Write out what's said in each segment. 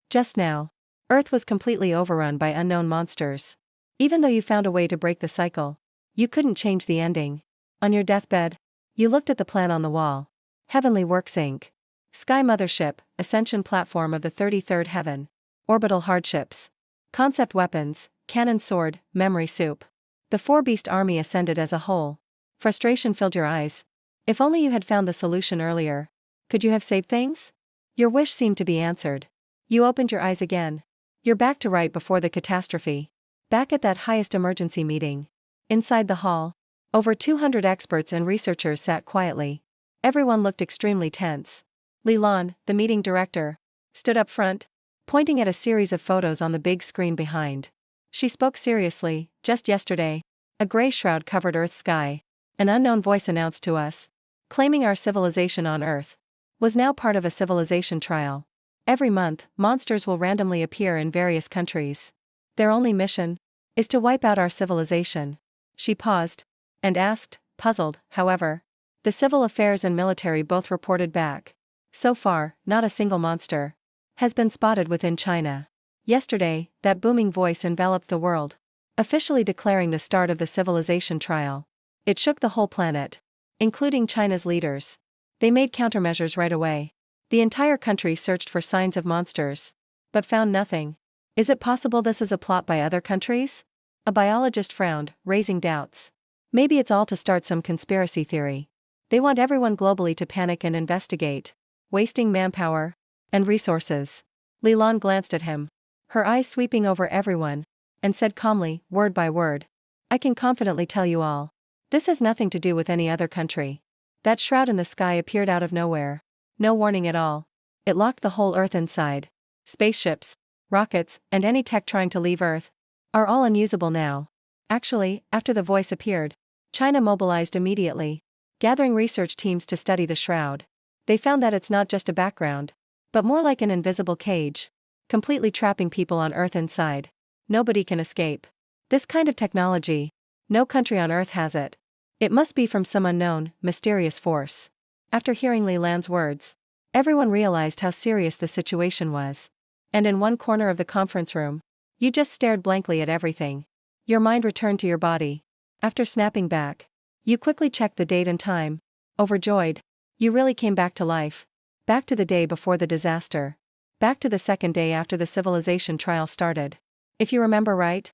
Just now, Earth was completely overrun by unknown monsters. Even though you found a way to break the cycle, you couldn't change the ending. On your deathbed, you looked at the plan on the wall. Heavenly Works Inc. Sky Mothership, Ascension Platform of the 33rd Heaven. Orbital Hardships. Concept Weapons, Cannon Sword, Memory Soup. The four-beast army ascended as a whole. Frustration filled your eyes. If only you had found the solution earlier. Could you have saved things? Your wish seemed to be answered. You opened your eyes again. You're back to right before the catastrophe. Back at that highest emergency meeting. Inside the hall, over 200 experts and researchers sat quietly. Everyone looked extremely tense. Li Lan, the meeting director, stood up front, pointing at a series of photos on the big screen behind. She spoke seriously. Just yesterday, a gray shroud covered Earth's sky. An unknown voice announced to us, claiming our civilization on Earth was now part of a civilization trial. Every month, monsters will randomly appear in various countries. Their only mission is to wipe out our civilization. She paused and asked, puzzled, however. The civil affairs and military both reported back. So far, not a single monster has been spotted within China. Yesterday, that booming voice enveloped the world, officially declaring the start of the civilization trial. It shook the whole planet, including China's leaders. They made countermeasures right away. The entire country searched for signs of monsters, but found nothing. Is it possible this is a plot by other countries? A biologist frowned, raising doubts. Maybe it's all to start some conspiracy theory. They want everyone globally to panic and investigate, wasting manpower and resources. Li Lan glanced at him, her eyes sweeping over everyone, and said calmly, word by word, I can confidently tell you all. This has nothing to do with any other country. That shroud in the sky appeared out of nowhere. No warning at all. It locked the whole Earth inside. Spaceships, rockets, and any tech trying to leave Earth are all unusable now. Actually, after the voice appeared, China mobilized immediately, gathering research teams to study the shroud. They found that it's not just a background, but more like an invisible cage, completely trapping people on Earth inside. Nobody can escape. This kind of technology, no country on Earth has it. It must be from some unknown, mysterious force. After hearing Li Lan's words, everyone realized how serious the situation was. And in one corner of the conference room, you just stared blankly at everything. Your mind returned to your body. After snapping back, you quickly checked the date and time. Overjoyed, you really came back to life. Back to the day before the disaster. Back to the second day after the civilization trial started. If you remember right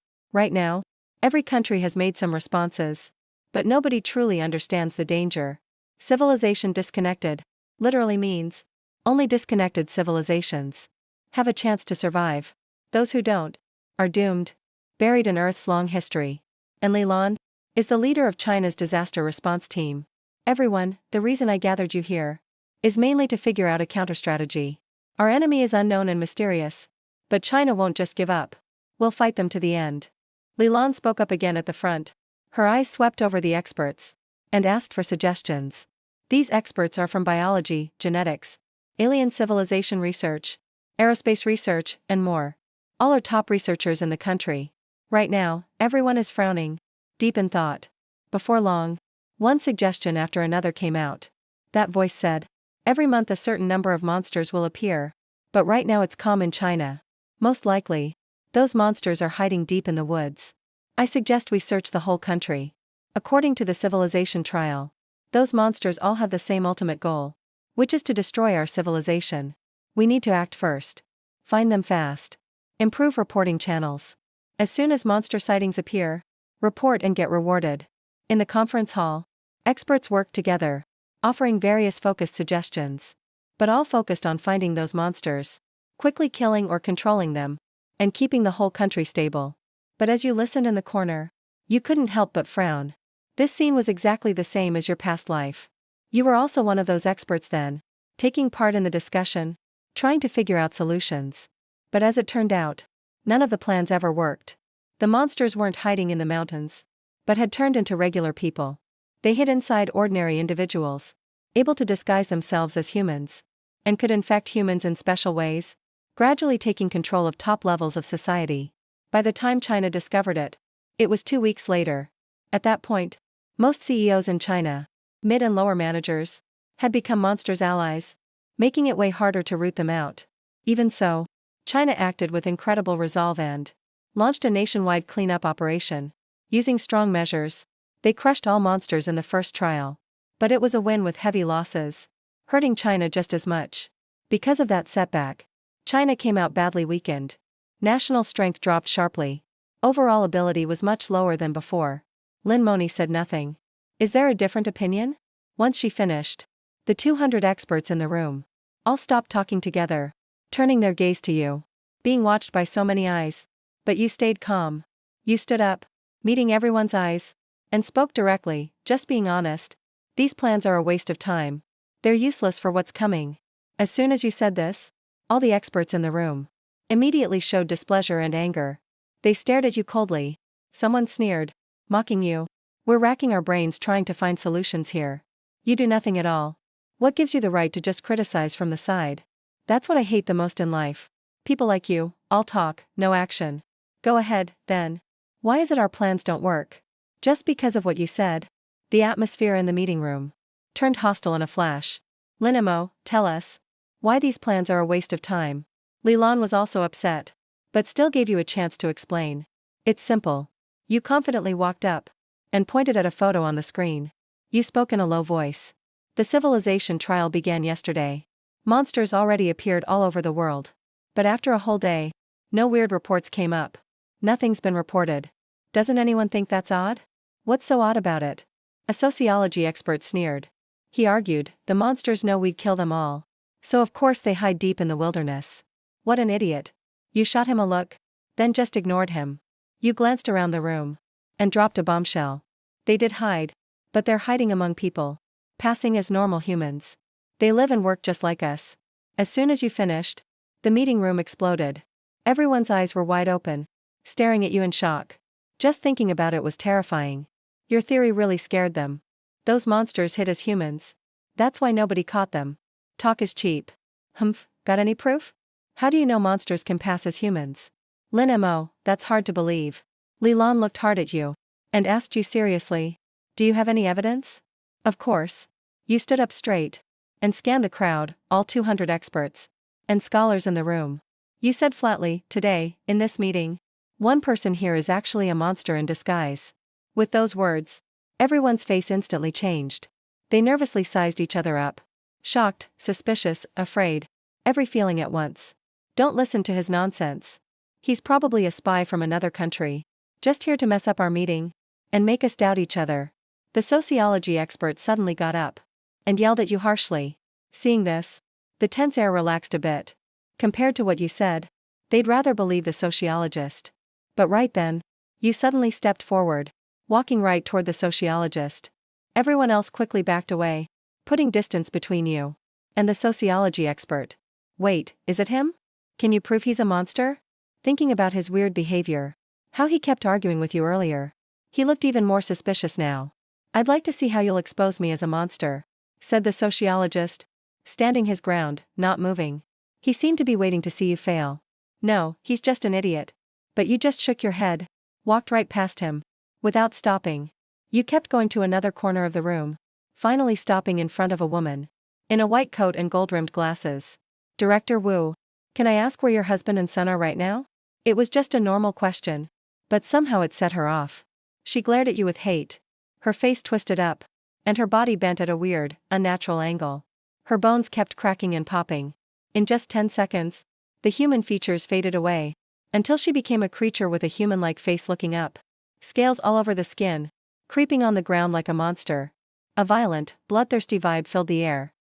now, every country has made some responses. But nobody truly understands the danger. Civilization disconnected literally means only disconnected civilizations have a chance to survive. Those who don't are doomed, buried in Earth's long history. And Li Lan is the leader of China's disaster response team. Everyone, the reason I gathered you here is mainly to figure out a counter-strategy. Our enemy is unknown and mysterious, but China won't just give up. We'll fight them to the end. Li Lan spoke up again at the front. Her eyes swept over the experts and asked for suggestions. These experts are from biology, genetics, alien civilization research, aerospace research, and more. All are top researchers in the country. Right now, everyone is frowning, deep in thought. Before long, one suggestion after another came out. That voice said, every month a certain number of monsters will appear, but right now it's calm in China. Most likely, those monsters are hiding deep in the woods. I suggest we search the whole country. According to the civilization trial, those monsters all have the same ultimate goal, which is to destroy our civilization. We need to act first. Find them fast. Improve reporting channels. As soon as monster sightings appear, report and get rewarded. In the conference hall, experts worked together, offering various focused suggestions. But all focused on finding those monsters, quickly killing or controlling them, and keeping the whole country stable. But as you listened in the corner, you couldn't help but frown. This scene was exactly the same as your past life. You were also one of those experts then, taking part in the discussion, trying to figure out solutions. But as it turned out, none of the plans ever worked. The monsters weren't hiding in the mountains, but had turned into regular people. They hid inside ordinary individuals, able to disguise themselves as humans, and could infect humans in special ways, gradually taking control of top levels of society. By the time China discovered it, it was 2 weeks later. At that point, most CEOs in China, mid and lower managers, had become monsters' allies, making it way harder to root them out. Even so, China acted with incredible resolve and launched a nationwide cleanup operation. Using strong measures, they crushed all monsters in the first trial. But it was a win with heavy losses, hurting China just as much. Because of that setback, China came out badly weakened. National strength dropped sharply. Overall ability was much lower than before. Lin Moni said nothing. Is there a different opinion? Once she finished, the 200 experts in the room all stopped talking together, turning their gaze to you, being watched by so many eyes. But you stayed calm. You stood up, meeting everyone's eyes, and spoke directly, just being honest. These plans are a waste of time. They're useless for what's coming. As soon as you said this, all the experts in the room immediately showed displeasure and anger. They stared at you coldly. Someone sneered, mocking you. We're racking our brains trying to find solutions here. You do nothing at all. What gives you the right to just criticize from the side? That's what I hate the most in life. People like you, all talk, no action. Go ahead, then. Why is it our plans don't work? Just because of what you said. The atmosphere in the meeting room turned hostile in a flash. Lin Mo, tell us why these plans are a waste of time. Li Lan was also upset, but still gave you a chance to explain. It's simple. You confidently walked up and pointed at a photo on the screen. You spoke in a low voice. The civilization trial began yesterday. Monsters already appeared all over the world. But after a whole day, no weird reports came up. Nothing's been reported. Doesn't anyone think that's odd? What's so odd about it? A sociology expert sneered. He argued, the monsters know we'd kill them all. So of course they hide deep in the wilderness. What an idiot. You shot him a look, then just ignored him. You glanced around the room and dropped a bombshell. They did hide, but they're hiding among people, passing as normal humans. They live and work just like us. As soon as you finished, the meeting room exploded. Everyone's eyes were wide open, staring at you in shock. Just thinking about it was terrifying. Your theory really scared them. Those monsters hid as humans. That's why nobody caught them. Talk is cheap. Humph, got any proof? How do you know monsters can pass as humans? Lin Mo, that's hard to believe. Li Lan looked hard at you and asked you seriously, do you have any evidence? Of course. You stood up straight and scanned the crowd, all 200 experts and scholars in the room. You said flatly, today, in this meeting, one person here is actually a monster in disguise. With those words, everyone's face instantly changed. They nervously sized each other up. Shocked, suspicious, afraid. Every feeling at once. Don't listen to his nonsense. He's probably a spy from another country, just here to mess up our meeting and make us doubt each other. The sociology expert suddenly got up and yelled at you harshly. Seeing this, the tense air relaxed a bit. Compared to what you said, they'd rather believe the sociologist. But right then, you suddenly stepped forward, walking right toward the sociologist. Everyone else quickly backed away, putting distance between you and the sociology expert. Wait, is it him? Can you prove he's a monster? Thinking about his weird behavior, how he kept arguing with you earlier. He looked even more suspicious now. I'd like to see how you'll expose me as a monster, said the sociologist, standing his ground, not moving. He seemed to be waiting to see you fail. No, he's just an idiot. But you just shook your head, walked right past him, without stopping. You kept going to another corner of the room, finally stopping in front of a woman in a white coat and gold-rimmed glasses. Director Wu, can I ask where your husband and son are right now? It was just a normal question, but somehow it set her off. She glared at you with hate. Her face twisted up, and her body bent at a weird, unnatural angle. Her bones kept cracking and popping. In just 10 seconds, the human features faded away, until she became a creature with a human-like face looking up. Scales all over the skin, creeping on the ground like a monster. A violent, bloodthirsty vibe filled the air.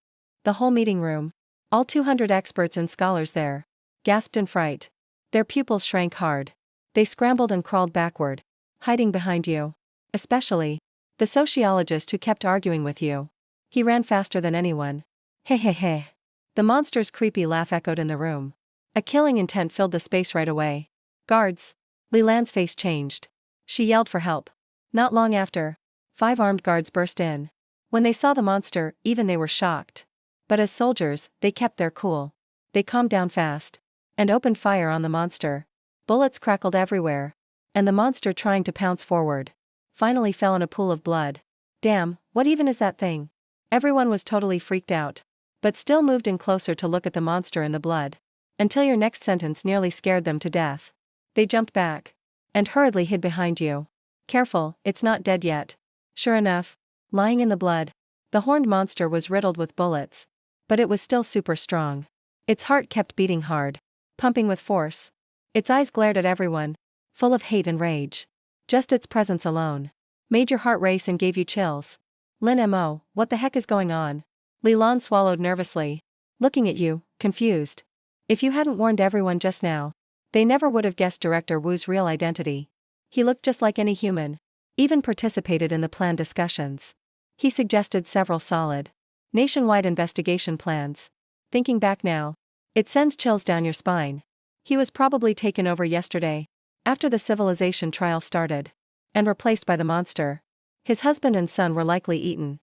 The whole meeting room, all 200 experts and scholars there, gasped in fright. Their pupils shrank hard. They scrambled and crawled backward, hiding behind you. Especially the sociologist who kept arguing with you. He ran faster than anyone. Hey hey hey. The monster's creepy laugh echoed in the room. A killing intent filled the space right away. Guards! Li Lan's face changed. She yelled for help. Not long after, 5 armed guards burst in. When they saw the monster, even they were shocked. But as soldiers, they kept their cool. They calmed down fast and opened fire on the monster. Bullets crackled everywhere, and the monster, trying to pounce forward, finally fell in a pool of blood. Damn, what even is that thing? Everyone was totally freaked out, but still moved in closer to look at the monster in the blood. until your next sentence nearly scared them to death. They jumped back and hurriedly hid behind you. Careful, it's not dead yet. Sure enough, lying in the blood, the horned monster was riddled with bullets. But it was still super strong. Its heart kept beating hard, pumping with force. Its eyes glared at everyone, full of hate and rage. Just its presence alone made your heart race and gave you chills. Lin Mo, what the heck is going on? Li Lan swallowed nervously, looking at you, confused. If you hadn't warned everyone just now, they never would have guessed Director Wu's real identity. He looked just like any human, even participated in the plan discussions. He suggested several solid, nationwide investigation plans. Thinking back now, it sends chills down your spine. He was probably taken over yesterday, after the civilization trial started, and replaced by the monster. His husband and son were likely eaten.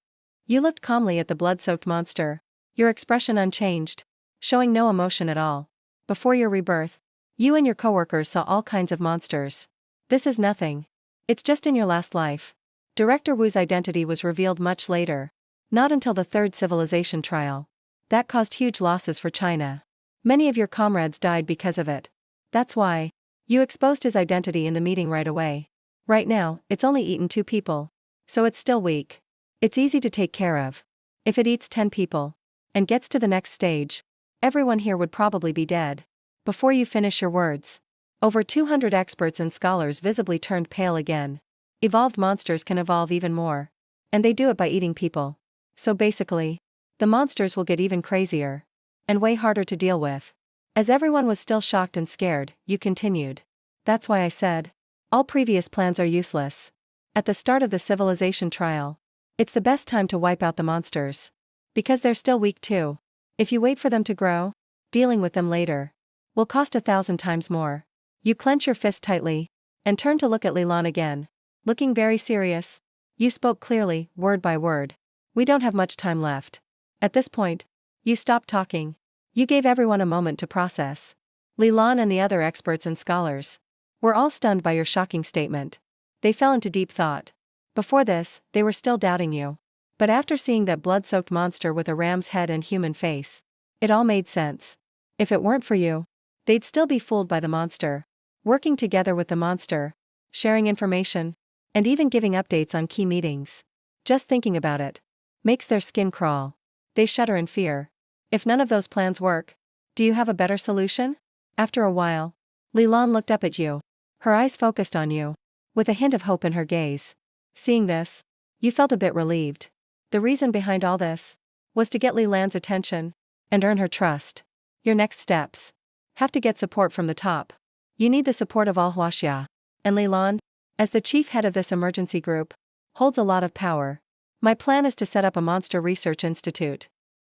You looked calmly at the blood-soaked monster, your expression unchanged, showing no emotion at all. Before your rebirth, you and your coworkers saw all kinds of monsters. This is nothing. It's just in your last life. Director Wu's identity was revealed much later, not until the third civilization trial. That caused huge losses for China. Many of your comrades died because of it. That's why you exposed his identity in the meeting right away. Right now, it's only eaten 2 people. So it's still weak. It's easy to take care of. If it eats 10 people and gets to the next stage, everyone here would probably be dead. Before you finish your words, over 200 experts and scholars visibly turned pale again. Evolved monsters can evolve even more. And they do it by eating people. So basically, the monsters will get even crazier. And way harder to deal with. As everyone was still shocked and scared, you continued. That's why I said, all previous plans are useless. At the start of the civilization trial, it's the best time to wipe out the monsters. Because they're still weak too. If you wait for them to grow, dealing with them later will cost 1,000 times more. You clench your fist tightly, and turn to look at Li Lan again. Looking very serious, you spoke clearly, word by word. We don't have much time left. At this point, you stopped talking. You gave everyone a moment to process. Li Lan and the other experts and scholars were all stunned by your shocking statement. They fell into deep thought. Before this, they were still doubting you. But after seeing that blood-soaked monster with a ram's head and human face, it all made sense. If it weren't for you, they'd still be fooled by the monster. Working together with the monster, sharing information, and even giving updates on key meetings. Just thinking about it makes their skin crawl. They shudder in fear. If none of those plans work, do you have a better solution? After a while, Li Lan looked up at you, her eyes focused on you, with a hint of hope in her gaze. Seeing this, you felt a bit relieved. The reason behind all this was to get Li Lan's attention and earn her trust. Your next steps have to get support from the top. You need the support of all Huaxia. And Li Lan, as the chief head of this emergency group, holds a lot of power. My plan is to set up a monster research institute.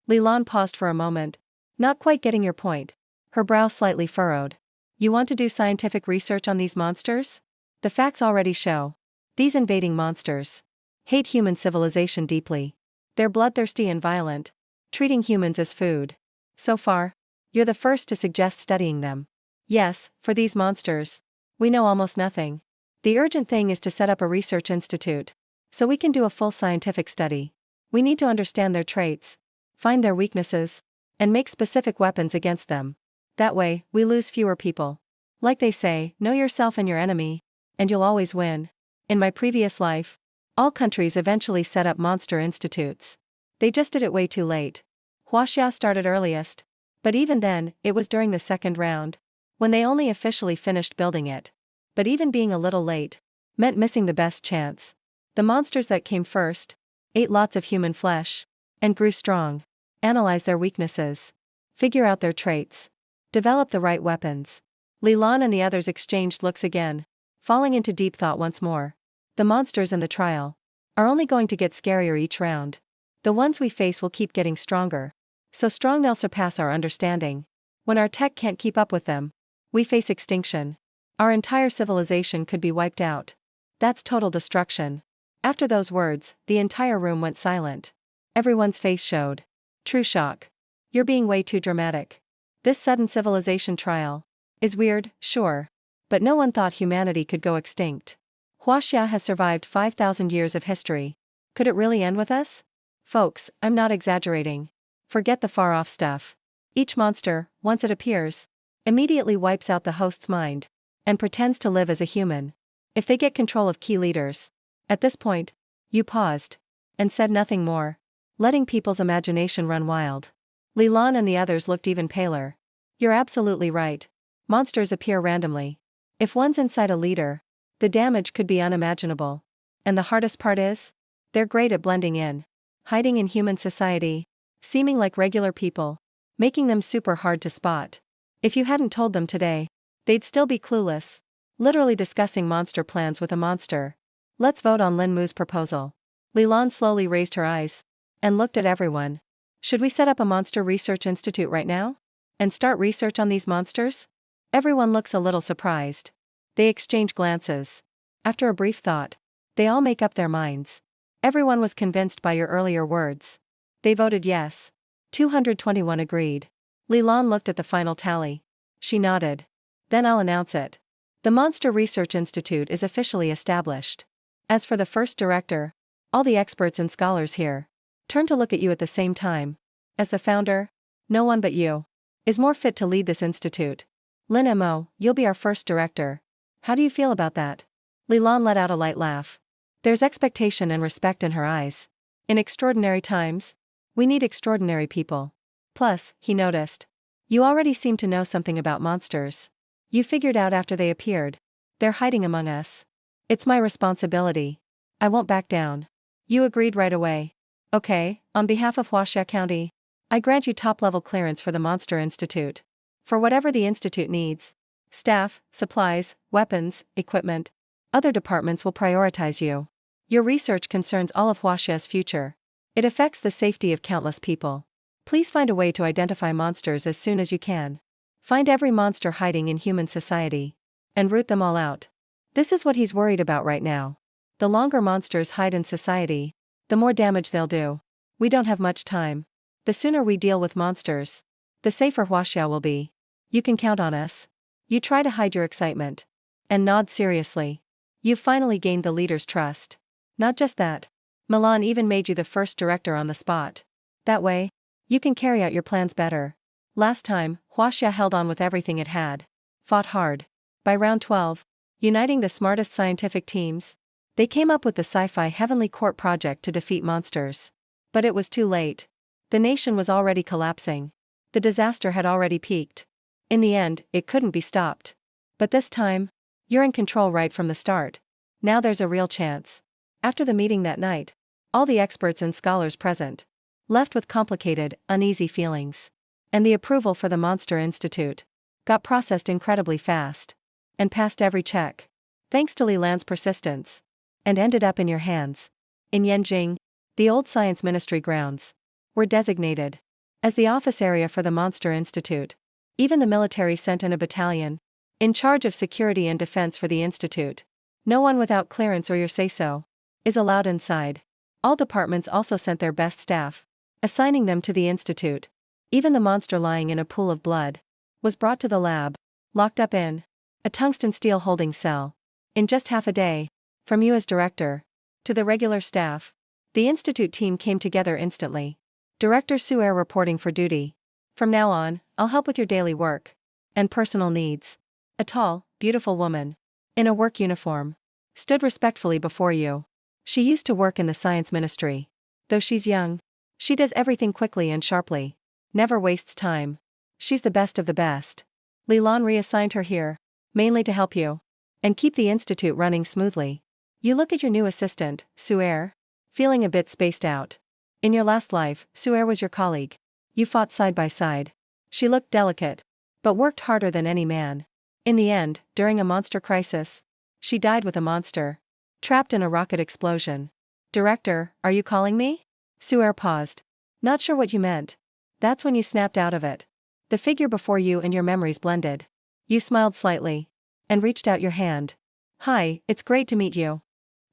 Li Lan paused for a moment, not quite getting your point, her brow slightly furrowed. You want to do scientific research on these monsters? The facts already show. These invading monsters hate human civilization deeply. They're bloodthirsty and violent, treating humans as food. So far, you're the first to suggest studying them. Yes, for these monsters, we know almost nothing. The urgent thing is to set up a research institute, so we can do a full scientific study. We need to understand their traits, find their weaknesses, and make specific weapons against them. That way, we lose fewer people. Like they say, know yourself and your enemy, and you'll always win. In my previous life, all countries eventually set up monster institutes. They just did it way too late. Huaxia started earliest, but even then, it was during the second round, when they only officially finished building it. But even being a little late meant missing the best chance. The monsters that came first ate lots of human flesh and grew strong. Analyze their weaknesses, figure out their traits, develop the right weapons. Li Lan and the others exchanged looks again, falling into deep thought once more. The monsters in the trial are only going to get scarier each round. The ones we face will keep getting stronger. So strong they'll surpass our understanding. When our tech can't keep up with them, we face extinction. Our entire civilization could be wiped out. That's total destruction. After those words, the entire room went silent. Everyone's face showed true shock. You're being way too dramatic. This sudden civilization trial is weird, sure. But no one thought humanity could go extinct. Huaxia has survived 5,000 years of history. Could it really end with us? Folks, I'm not exaggerating. Forget the far-off stuff. Each monster, once it appears, immediately wipes out the host's mind and pretends to live as a human. If they get control of key leaders. At this point, you paused and said nothing more, letting people's imagination run wild. Leland and the others looked even paler. You're absolutely right. Monsters appear randomly. If one's inside a leader, the damage could be unimaginable. And the hardest part is? They're great at blending in, hiding in human society, seeming like regular people, making them super hard to spot. If you hadn't told them today, they'd still be clueless, literally discussing monster plans with a monster. Let's vote on Lin Mu's proposal. Leland slowly raised her eyes and looked at everyone. Should we set up a monster research institute right now? And start research on these monsters? Everyone looks a little surprised. They exchange glances. After a brief thought, they all make up their minds. Everyone was convinced by your earlier words. They voted yes. 221 agreed. Leland looked at the final tally. She nodded. Then I'll announce it. The Monster Research Institute is officially established. As for the first director, all the experts and scholars here turn to look at you at the same time. As the founder, no one but you is more fit to lead this institute. Lin Mo, you'll be our first director. How do you feel about that? Leland let out a light laugh. There's expectation and respect in her eyes. In extraordinary times, we need extraordinary people. Plus, he noticed, you already seem to know something about monsters. You figured out after they appeared. They're hiding among us. It's my responsibility. I won't back down. You agreed right away. Okay, on behalf of Huaxia County, I grant you top-level clearance for the Monster Institute. For whatever the institute needs, staff, supplies, weapons, equipment, other departments will prioritize you. Your research concerns all of Huaxia's future. It affects the safety of countless people. Please find a way to identify monsters as soon as you can. Find every monster hiding in human society. And root them all out. This is what he's worried about right now. The longer monsters hide in society, the more damage they'll do. We don't have much time. The sooner we deal with monsters, the safer Huaxia will be. You can count on us. You try to hide your excitement. And nod seriously. You've finally gained the leader's trust. Not just that. Milan even made you the first director on the spot. That way, you can carry out your plans better. Last time, Huaxia held on with everything it had. Fought hard. By round 12, uniting the smartest scientific teams, they came up with the sci-fi Heavenly Court project to defeat monsters. But it was too late. The nation was already collapsing. The disaster had already peaked. In the end, it couldn't be stopped. But this time, you're in control right from the start. Now there's a real chance. After the meeting that night, all the experts and scholars present left with complicated, uneasy feelings. And the approval for the Monster Institute got processed incredibly fast. And passed every check. Thanks to Leland's persistence. And ended up in your hands. In Yanjing, the old Science Ministry grounds were designated as the office area for the Monster Institute. Even the military sent in a battalion in charge of security and defense for the institute. No one without clearance or your say-so is allowed inside. All departments also sent their best staff, assigning them to the institute. Even the monster lying in a pool of blood was brought to the lab, locked up in a tungsten steel holding cell. In just half a day, from you as director to the regular staff, the institute team came together instantly. Director Suer reporting for duty. From now on, I'll help with your daily work and personal needs. A tall, beautiful woman in a work uniform stood respectfully before you. She used to work in the science ministry. Though she's young, she does everything quickly and sharply. Never wastes time. She's the best of the best. Leland reassigned her here, mainly to help you and keep the institute running smoothly. You look at your new assistant, Suer, feeling a bit spaced out. In your last life, Suer was your colleague. You fought side by side. She looked delicate, but worked harder than any man. In the end, during a monster crisis, she died with a monster, trapped in a rocket explosion. Director, are you calling me? Suer paused. Not sure what you meant. That's when you snapped out of it. The figure before you and your memories blended. You smiled slightly and reached out your hand. Hi, it's great to meet you.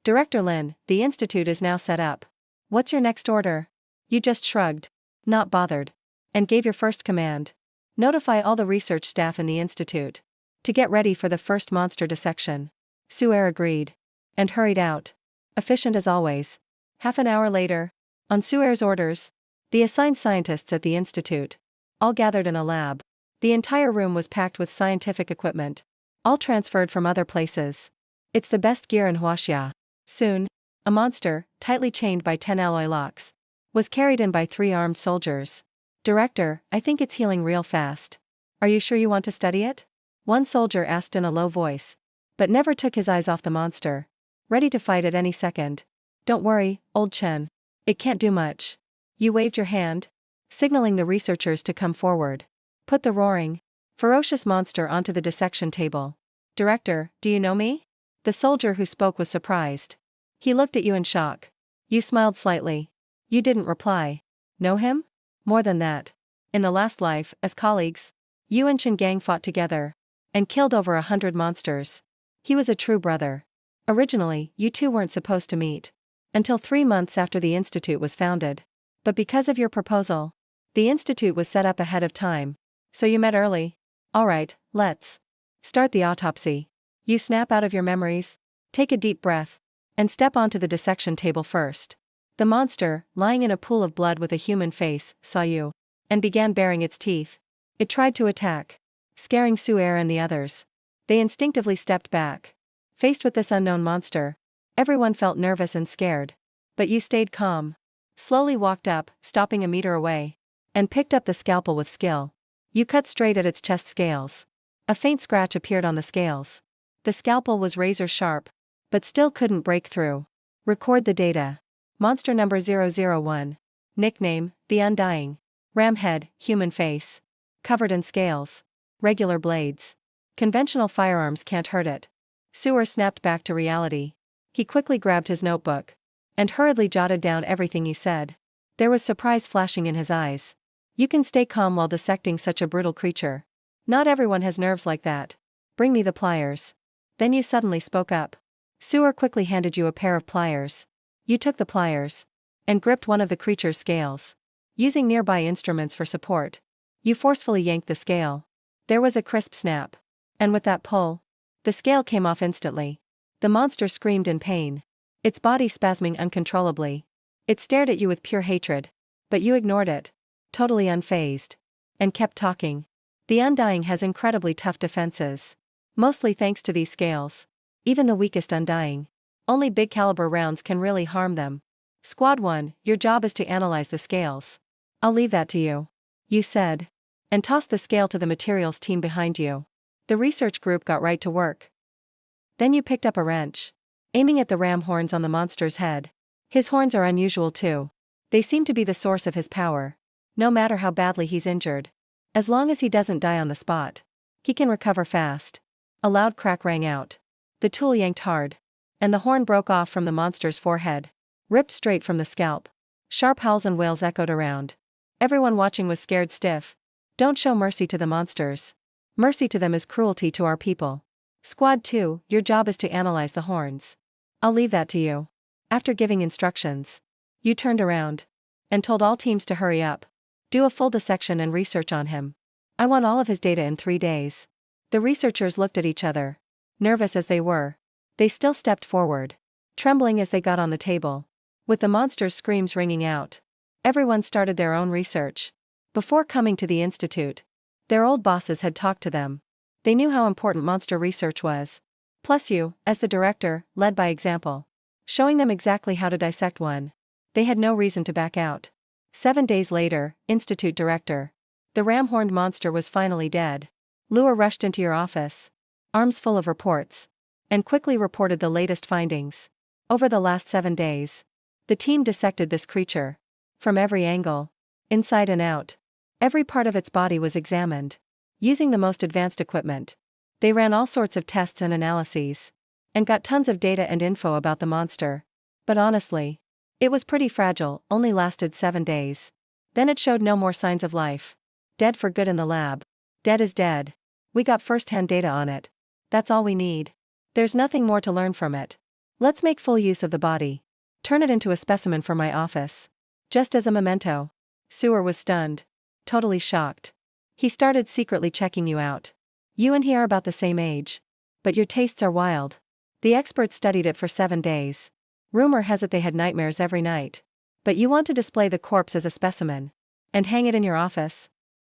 Director Lin, the institute is now set up. What's your next order? You just shrugged, not bothered, and gave your first command. Notify all the research staff in the institute to get ready for the first monster dissection. Suer agreed and hurried out. Efficient as always. Half an hour later, on Suer's orders, the assigned scientists at the institute all gathered in a lab. The entire room was packed with scientific equipment, all transferred from other places. It's the best gear in Huaxia. Soon, a monster, tightly chained by 10 alloy locks, was carried in by 3 armed soldiers. Director, I think it's healing real fast. Are you sure you want to study it? One soldier asked in a low voice, but never took his eyes off the monster, ready to fight at any second. Don't worry, old Chen. It can't do much. You waved your hand, signaling the researchers to come forward. Put the roaring, ferocious monster onto the dissection table. Director, do you know me? The soldier who spoke was surprised. He looked at you in shock. You smiled slightly. You didn't reply. Know him? More than that. In the last life, as colleagues, you and Chen Gang fought together and killed over 100 monsters. He was a true brother. Originally, you two weren't supposed to meet until 3 months after the institute was founded. But because of your proposal, the institute was set up ahead of time. So you met early. Alright, let's start the autopsy. You snap out of your memories, take a deep breath, and step onto the dissection table first. The monster, lying in a pool of blood with a human face, saw you and began baring its teeth. It tried to attack, scaring Su'er and the others. They instinctively stepped back. Faced with this unknown monster, everyone felt nervous and scared. But you stayed calm. Slowly walked up, stopping a meter away, and picked up the scalpel with skill. You cut straight at its chest scales. A faint scratch appeared on the scales. The scalpel was razor sharp, but still couldn't break through. Record the data. Monster number 001. Nickname, The Undying. Ram head, human face. Covered in scales. Regular blades. Conventional firearms can't hurt it. Su'er snapped back to reality. He quickly grabbed his notebook and hurriedly jotted down everything you said. There was surprise flashing in his eyes. You can stay calm while dissecting such a brutal creature. Not everyone has nerves like that. Bring me the pliers. Then you suddenly spoke up. Su'er quickly handed you a pair of pliers. You took the pliers and gripped one of the creature's scales. Using nearby instruments for support, you forcefully yanked the scale. There was a crisp snap. And with that pull, the scale came off instantly. The monster screamed in pain, its body spasming uncontrollably. It stared at you with pure hatred, but you ignored it, totally unfazed, and kept talking. The Undying has incredibly tough defenses. Mostly thanks to these scales. Even the weakest Undying. Only big caliber rounds can really harm them. Squad 1, your job is to analyze the scales. I'll leave that to you. You said. And tossed the scale to the materials team behind you. The research group got right to work. Then you picked up a wrench, aiming at the ram horns on the monster's head. His horns are unusual too. They seem to be the source of his power. No matter how badly he's injured, as long as he doesn't die on the spot, he can recover fast. A loud crack rang out. The tool yanked hard, and the horn broke off from the monster's forehead, ripped straight from the scalp. Sharp howls and wails echoed around. Everyone watching was scared stiff. Don't show mercy to the monsters. Mercy to them is cruelty to our people. Squad 2, your job is to analyze the horns. I'll leave that to you. After giving instructions, you turned around and told all teams to hurry up. Do a full dissection and research on him. I want all of his data in 3 days. The researchers looked at each other. Nervous as they were, they still stepped forward, trembling as they got on the table. With the monster's screams ringing out, everyone started their own research. Before coming to the institute, their old bosses had talked to them. They knew how important monster research was. Plus you, as the director, led by example, showing them exactly how to dissect one. They had no reason to back out. 7 days later, Institute Director. The ram-horned monster was finally dead. Lua rushed into your office, arms full of reports, and quickly reported the latest findings. Over the last 7 days, the team dissected this creature. From every angle, inside and out, every part of its body was examined. Using the most advanced equipment, they ran all sorts of tests and analyses, and got tons of data and info about the monster. But honestly, it was pretty fragile, only lasted 7 days. Then it showed no more signs of life. Dead for good in the lab. Dead is dead. We got first-hand data on it. That's all we need. There's nothing more to learn from it. Let's make full use of the body. Turn it into a specimen for my office. Just as a memento. Su'er was stunned. Totally shocked. He started secretly checking you out. You and he are about the same age. But your tastes are wild. The experts studied it for 7 days. Rumor has it they had nightmares every night. But you want to display the corpse as a specimen. And hang it in your office?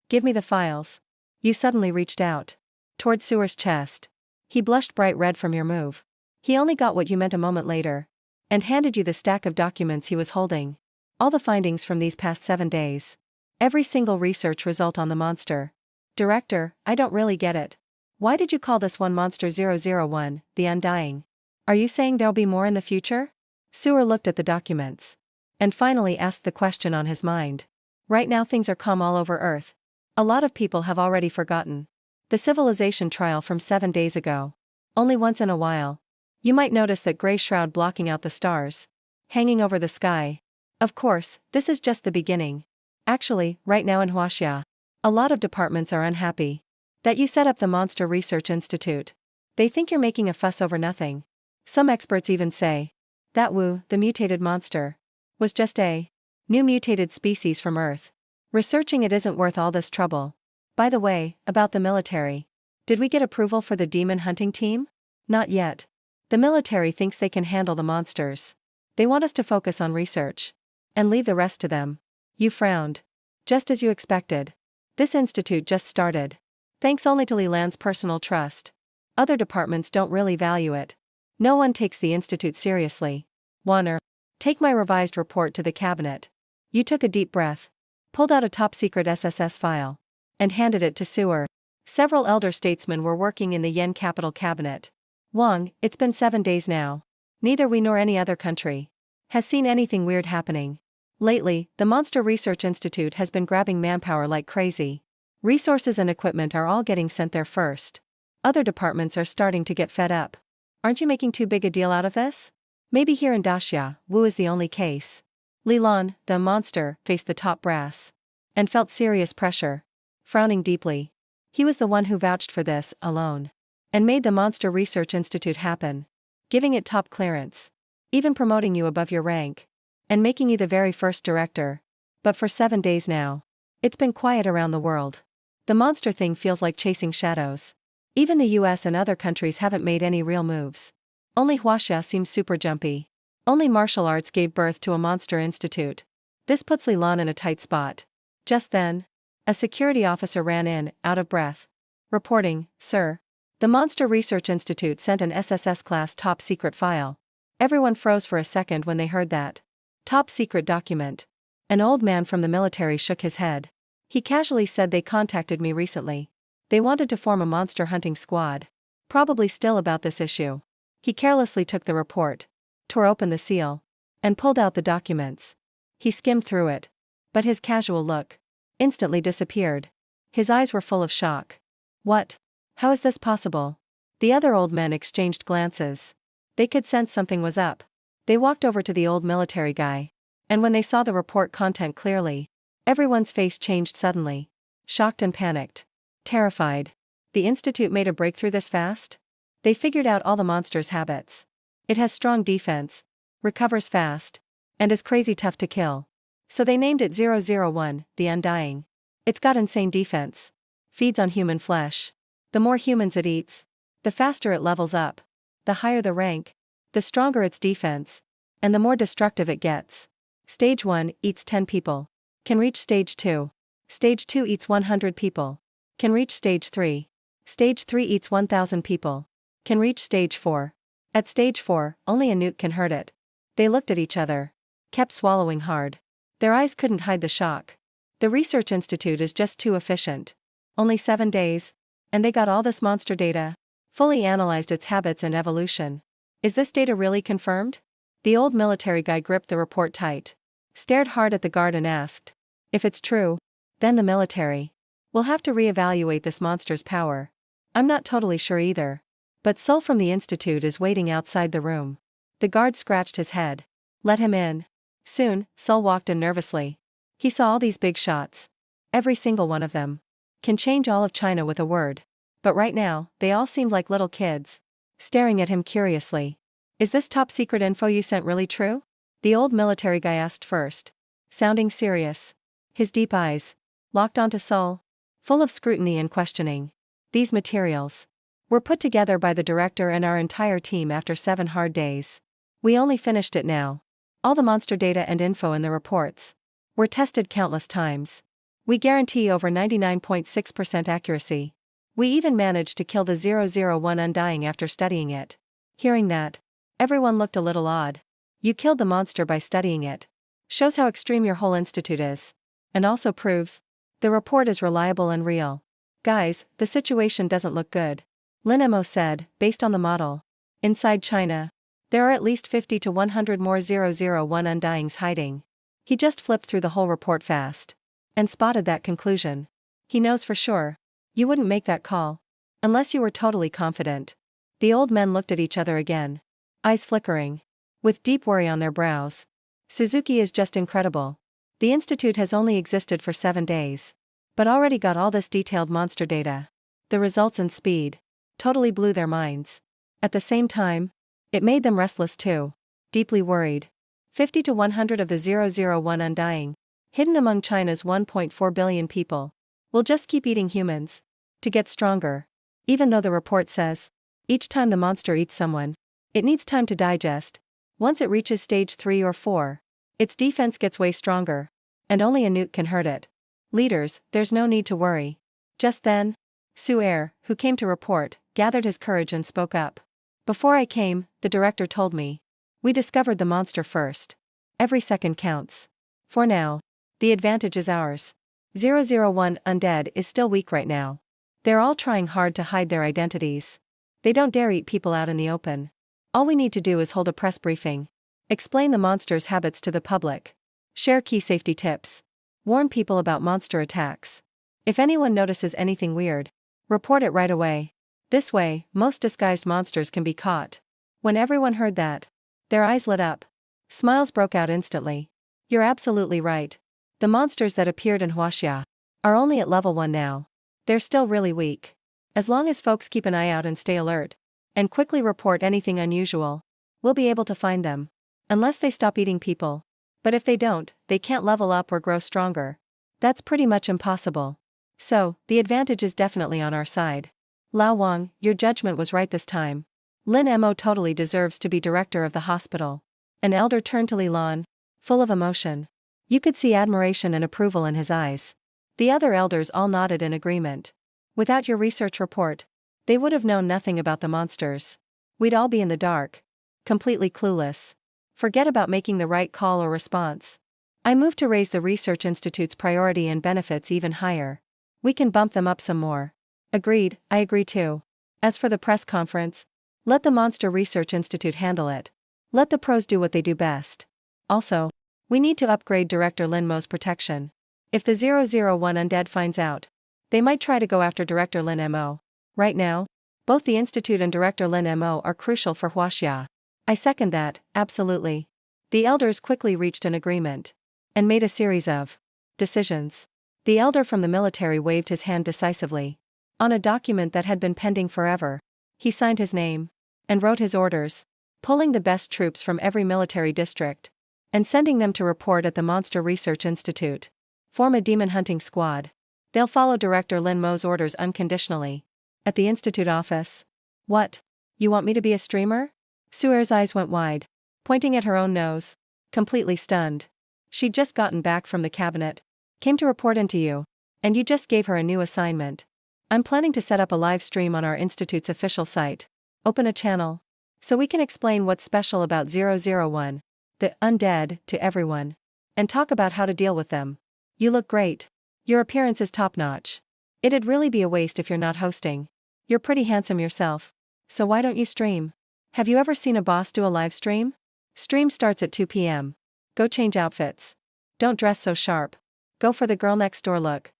Give me the files. You suddenly reached out. Toward Sewer's chest. He blushed bright red from your move. He only got what you meant a moment later. And handed you the stack of documents he was holding. All the findings from these past 7 days. Every single research result on the monster. Director, I don't really get it. Why did you call this one Monster 001, the Undying? Are you saying there'll be more in the future? Sewer looked at the documents. And finally asked the question on his mind. Right now things are calm all over Earth. A lot of people have already forgotten. The civilization trial from 7 days ago. Only once in a while. You might notice that gray shroud blocking out the stars. Hanging over the sky. Of course, this is just the beginning. Actually, right now in Huaxia, a lot of departments are unhappy. That you set up the Monster Research Institute. They think you're making a fuss over nothing. Some experts even say that Wu, the mutated monster, was just a new mutated species from Earth. Researching it isn't worth all this trouble. By the way, about the military. Did we get approval for the demon hunting team? Not yet. The military thinks they can handle the monsters. They want us to focus on research. And leave the rest to them. You frowned. Just as you expected. This institute just started. Thanks only to Lilan's personal trust. Other departments don't really value it. No one takes the institute seriously. Warner, take my revised report to the cabinet. You took a deep breath. Pulled out a top-secret SSS file. And handed it to Sewer. Several elder statesmen were working in the Yen capital cabinet. Wang, it's been 7 days now. Neither we nor any other country has seen anything weird happening. Lately, the Monster Research Institute has been grabbing manpower like crazy. Resources and equipment are all getting sent there first. Other departments are starting to get fed up. Aren't you making too big a deal out of this? Maybe here in Daxia, Wu is the only case. Lilan, the monster, faced the top brass. And felt serious pressure. Frowning deeply. He was the one who vouched for this, alone. And made the Monster Research Institute happen. Giving it top clearance. Even promoting you above your rank. And making you the very first director. But for 7 days now. It's been quiet around the world. The monster thing feels like chasing shadows. Even the US and other countries haven't made any real moves. Only Huaxia seems super jumpy. Only martial arts gave birth to a monster institute. This puts Lilan in a tight spot. Just then, a security officer ran in, out of breath. Reporting, sir. The Monster Research Institute sent an SSS-class top-secret file. Everyone froze for a second when they heard that. Top-secret document. An old man from the military shook his head. He casually said they contacted me recently. They wanted to form a monster hunting squad. Probably still about this issue. He carelessly took the report, tore open the seal, and pulled out the documents. He skimmed through it. But his casual look instantly disappeared. His eyes were full of shock. What? How is this possible? The other old men exchanged glances. They could sense something was up. They walked over to the old military guy. And when they saw the report content clearly, everyone's face changed suddenly. Shocked and panicked. Terrified. The institute made a breakthrough this fast? They figured out all the monster's habits. It has strong defense, recovers fast, and is crazy tough to kill. So they named it 001, the Undying. It's got insane defense. Feeds on human flesh. The more humans it eats, the faster it levels up. The higher the rank, the stronger its defense, and the more destructive it gets. Stage 1 eats 10 people. Can reach Stage 2. Stage 2 eats 100 people. Can reach Stage 3. Stage 3 eats 1,000 people. Can reach Stage 4. At Stage 4, only a nuke can hurt it. They looked at each other. Kept swallowing hard. Their eyes couldn't hide the shock. The Research Institute is just too efficient. Only 7 days. And they got all this monster data. Fully analyzed its habits and evolution. Is this data really confirmed? The old military guy gripped the report tight. Stared hard at the guard and asked. If it's true, then the military will have to re-evaluate this monster's power. I'm not totally sure either. But Sol from the institute is waiting outside the room. The guard scratched his head. Let him in. Soon, Sol walked in nervously. He saw all these big shots. Every single one of them can change all of China with a word. But right now, they all seemed like little kids. Staring at him curiously. Is this top secret info you sent really true? The old military guy asked first. Sounding serious. His deep eyes locked onto Sol. Full of scrutiny and questioning. These materials were put together by the director and our entire team after 7 hard days. We only finished it now. All the monster data and info in the reports were tested countless times. We guarantee over 99.6% accuracy. We even managed to kill the 001 Undying after studying it. Hearing that, everyone looked a little odd. You killed the monster by studying it. Shows how extreme your whole institute is. And also proves the report is reliable and real. Guys, the situation doesn't look good. Lin Mo said, based on the model. Inside China, there are at least 50 to 100 more 001 Undyings hiding. He just flipped through the whole report fast. And spotted that conclusion. He knows for sure. You wouldn't make that call. Unless you were totally confident. The old men looked at each other again. Eyes flickering. With deep worry on their brows. Suzuki is just incredible. The institute has only existed for 7 days. But already got all this detailed monster data. The results and speed. Totally blew their minds. At the same time, it made them restless too. Deeply worried. 50 to 100 of the 001 Undying, hidden among China's 1.4 billion people, will just keep eating humans. To get stronger. Even though the report says, each time the monster eats someone, it needs time to digest. Once it reaches stage 3 or 4, its defense gets way stronger. And only a nuke can hurt it. Leaders, there's no need to worry. Just then, Su'er, who came to report, gathered his courage and spoke up. Before I came, the director told me. We discovered the monster first. Every second counts. For now, the advantage is ours. 001 Undead is still weak right now. They're all trying hard to hide their identities. They don't dare eat people out in the open. All we need to do is hold a press briefing. Explain the monster's habits to the public. Share key safety tips. Warn people about monster attacks. If anyone notices anything weird, report it right away. This way, most disguised monsters can be caught. When everyone heard that, their eyes lit up. Smiles broke out instantly. You're absolutely right. The monsters that appeared in Huaxia are only at level 1 now. They're still really weak. As long as folks keep an eye out and stay alert, and quickly report anything unusual, we'll be able to find them. Unless they stop eating people. But if they don't, they can't level up or grow stronger. That's pretty much impossible. So, the advantage is definitely on our side. Lao Wang, your judgment was right this time. Lin Mo totally deserves to be director of the hospital. An elder turned to Li Lan, full of emotion. You could see admiration and approval in his eyes. The other elders all nodded in agreement. Without your research report, they would have known nothing about the monsters. We'd all be in the dark. Completely clueless. Forget about making the right call or response. I move to raise the Research Institute's priority and benefits even higher. We can bump them up some more. Agreed, I agree too. As for the press conference, let the Monster Research Institute handle it. Let the pros do what they do best. Also, we need to upgrade Director Lin Mo's protection. If the 001 Undead finds out, they might try to go after Director Lin Mo. Right now, both the Institute and Director Lin Mo are crucial for Huaxia. I second that, absolutely. The elders quickly reached an agreement. And made a series of decisions. The elder from the military waved his hand decisively. On a document that had been pending forever, he signed his name. And wrote his orders. Pulling the best troops from every military district. And sending them to report at the Monster Research Institute. Form a demon hunting squad. They'll follow Director Lin Mo's orders unconditionally. At the Institute office. What? You want me to be a streamer? Su'er's eyes went wide. Pointing at her own nose. Completely stunned. She'd just gotten back from the cabinet. Came to report into you. And you just gave her a new assignment. I'm planning to set up a live stream on our institute's official site. Open a channel. So we can explain what's special about 001, the undead, to everyone. And talk about how to deal with them. You look great. Your appearance is top-notch. It'd really be a waste if you're not hosting. You're pretty handsome yourself. So why don't you stream? Have you ever seen a boss do a live stream? Stream starts at 2 p.m. Go change outfits. Don't dress so sharp. Go for the girl next door look.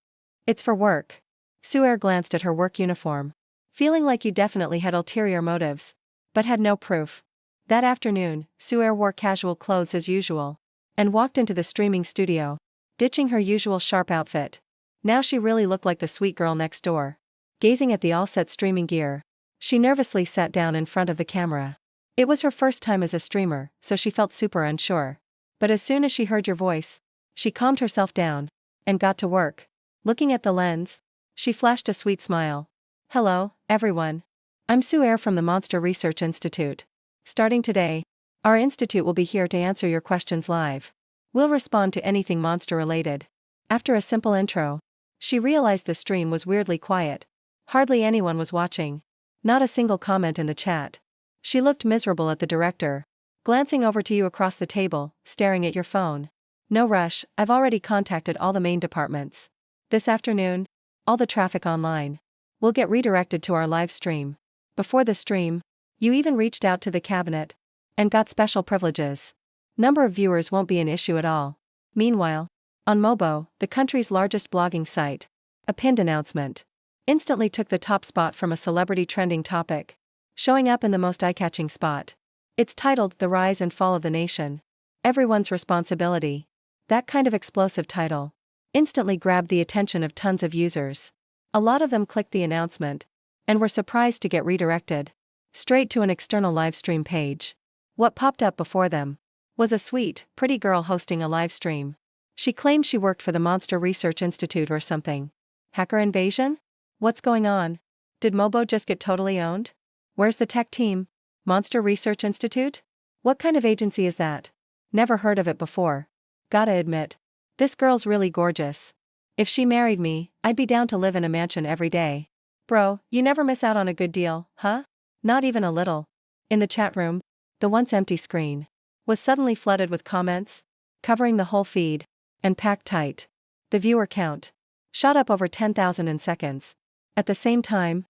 It's for work. Su'er glanced at her work uniform. Feeling like you definitely had ulterior motives. But had no proof. That afternoon, Su'er wore casual clothes as usual. And walked into the streaming studio. Ditching her usual sharp outfit. Now she really looked like the sweet girl next door. Gazing at the all-set streaming gear, she nervously sat down in front of the camera. It was her first time as a streamer, so she felt super unsure. But as soon as she heard your voice, she calmed herself down. And got to work. Looking at the lens, she flashed a sweet smile. Hello, everyone. I'm Su'er from the Monster Research Institute. Starting today, our institute will be here to answer your questions live. We'll respond to anything monster-related. After a simple intro, she realized the stream was weirdly quiet. Hardly anyone was watching. Not a single comment in the chat. She looked miserable at the director, glancing over to you across the table, staring at your phone. No rush, I've already contacted all the main departments. This afternoon, all the traffic online will get redirected to our live stream. Before the stream, you even reached out to the cabinet and got special privileges. Number of viewers won't be an issue at all. Meanwhile, on Mobo, the country's largest blogging site, a pinned announcement instantly took the top spot from a celebrity trending topic, showing up in the most eye-catching spot. It's titled "The Rise and Fall of the Nation. Everyone's Responsibility." That kind of explosive title instantly grabbed the attention of tons of users. A lot of them clicked the announcement and were surprised to get redirected straight to an external livestream page. What popped up before them was a sweet, pretty girl hosting a live stream. She claimed she worked for the Monster Research Institute or something. Hacker invasion? What's going on? Did Mobo just get totally owned? Where's the tech team? Monster Research Institute? What kind of agency is that? Never heard of it before. Gotta admit, this girl's really gorgeous. If she married me, I'd be down to live in a mansion every day. Bro, you never miss out on a good deal, huh? Not even a little. In the chat room, the once empty screen was suddenly flooded with comments, covering the whole feed, and packed tight. The viewer count shot up over 10,000 in seconds. At the same time,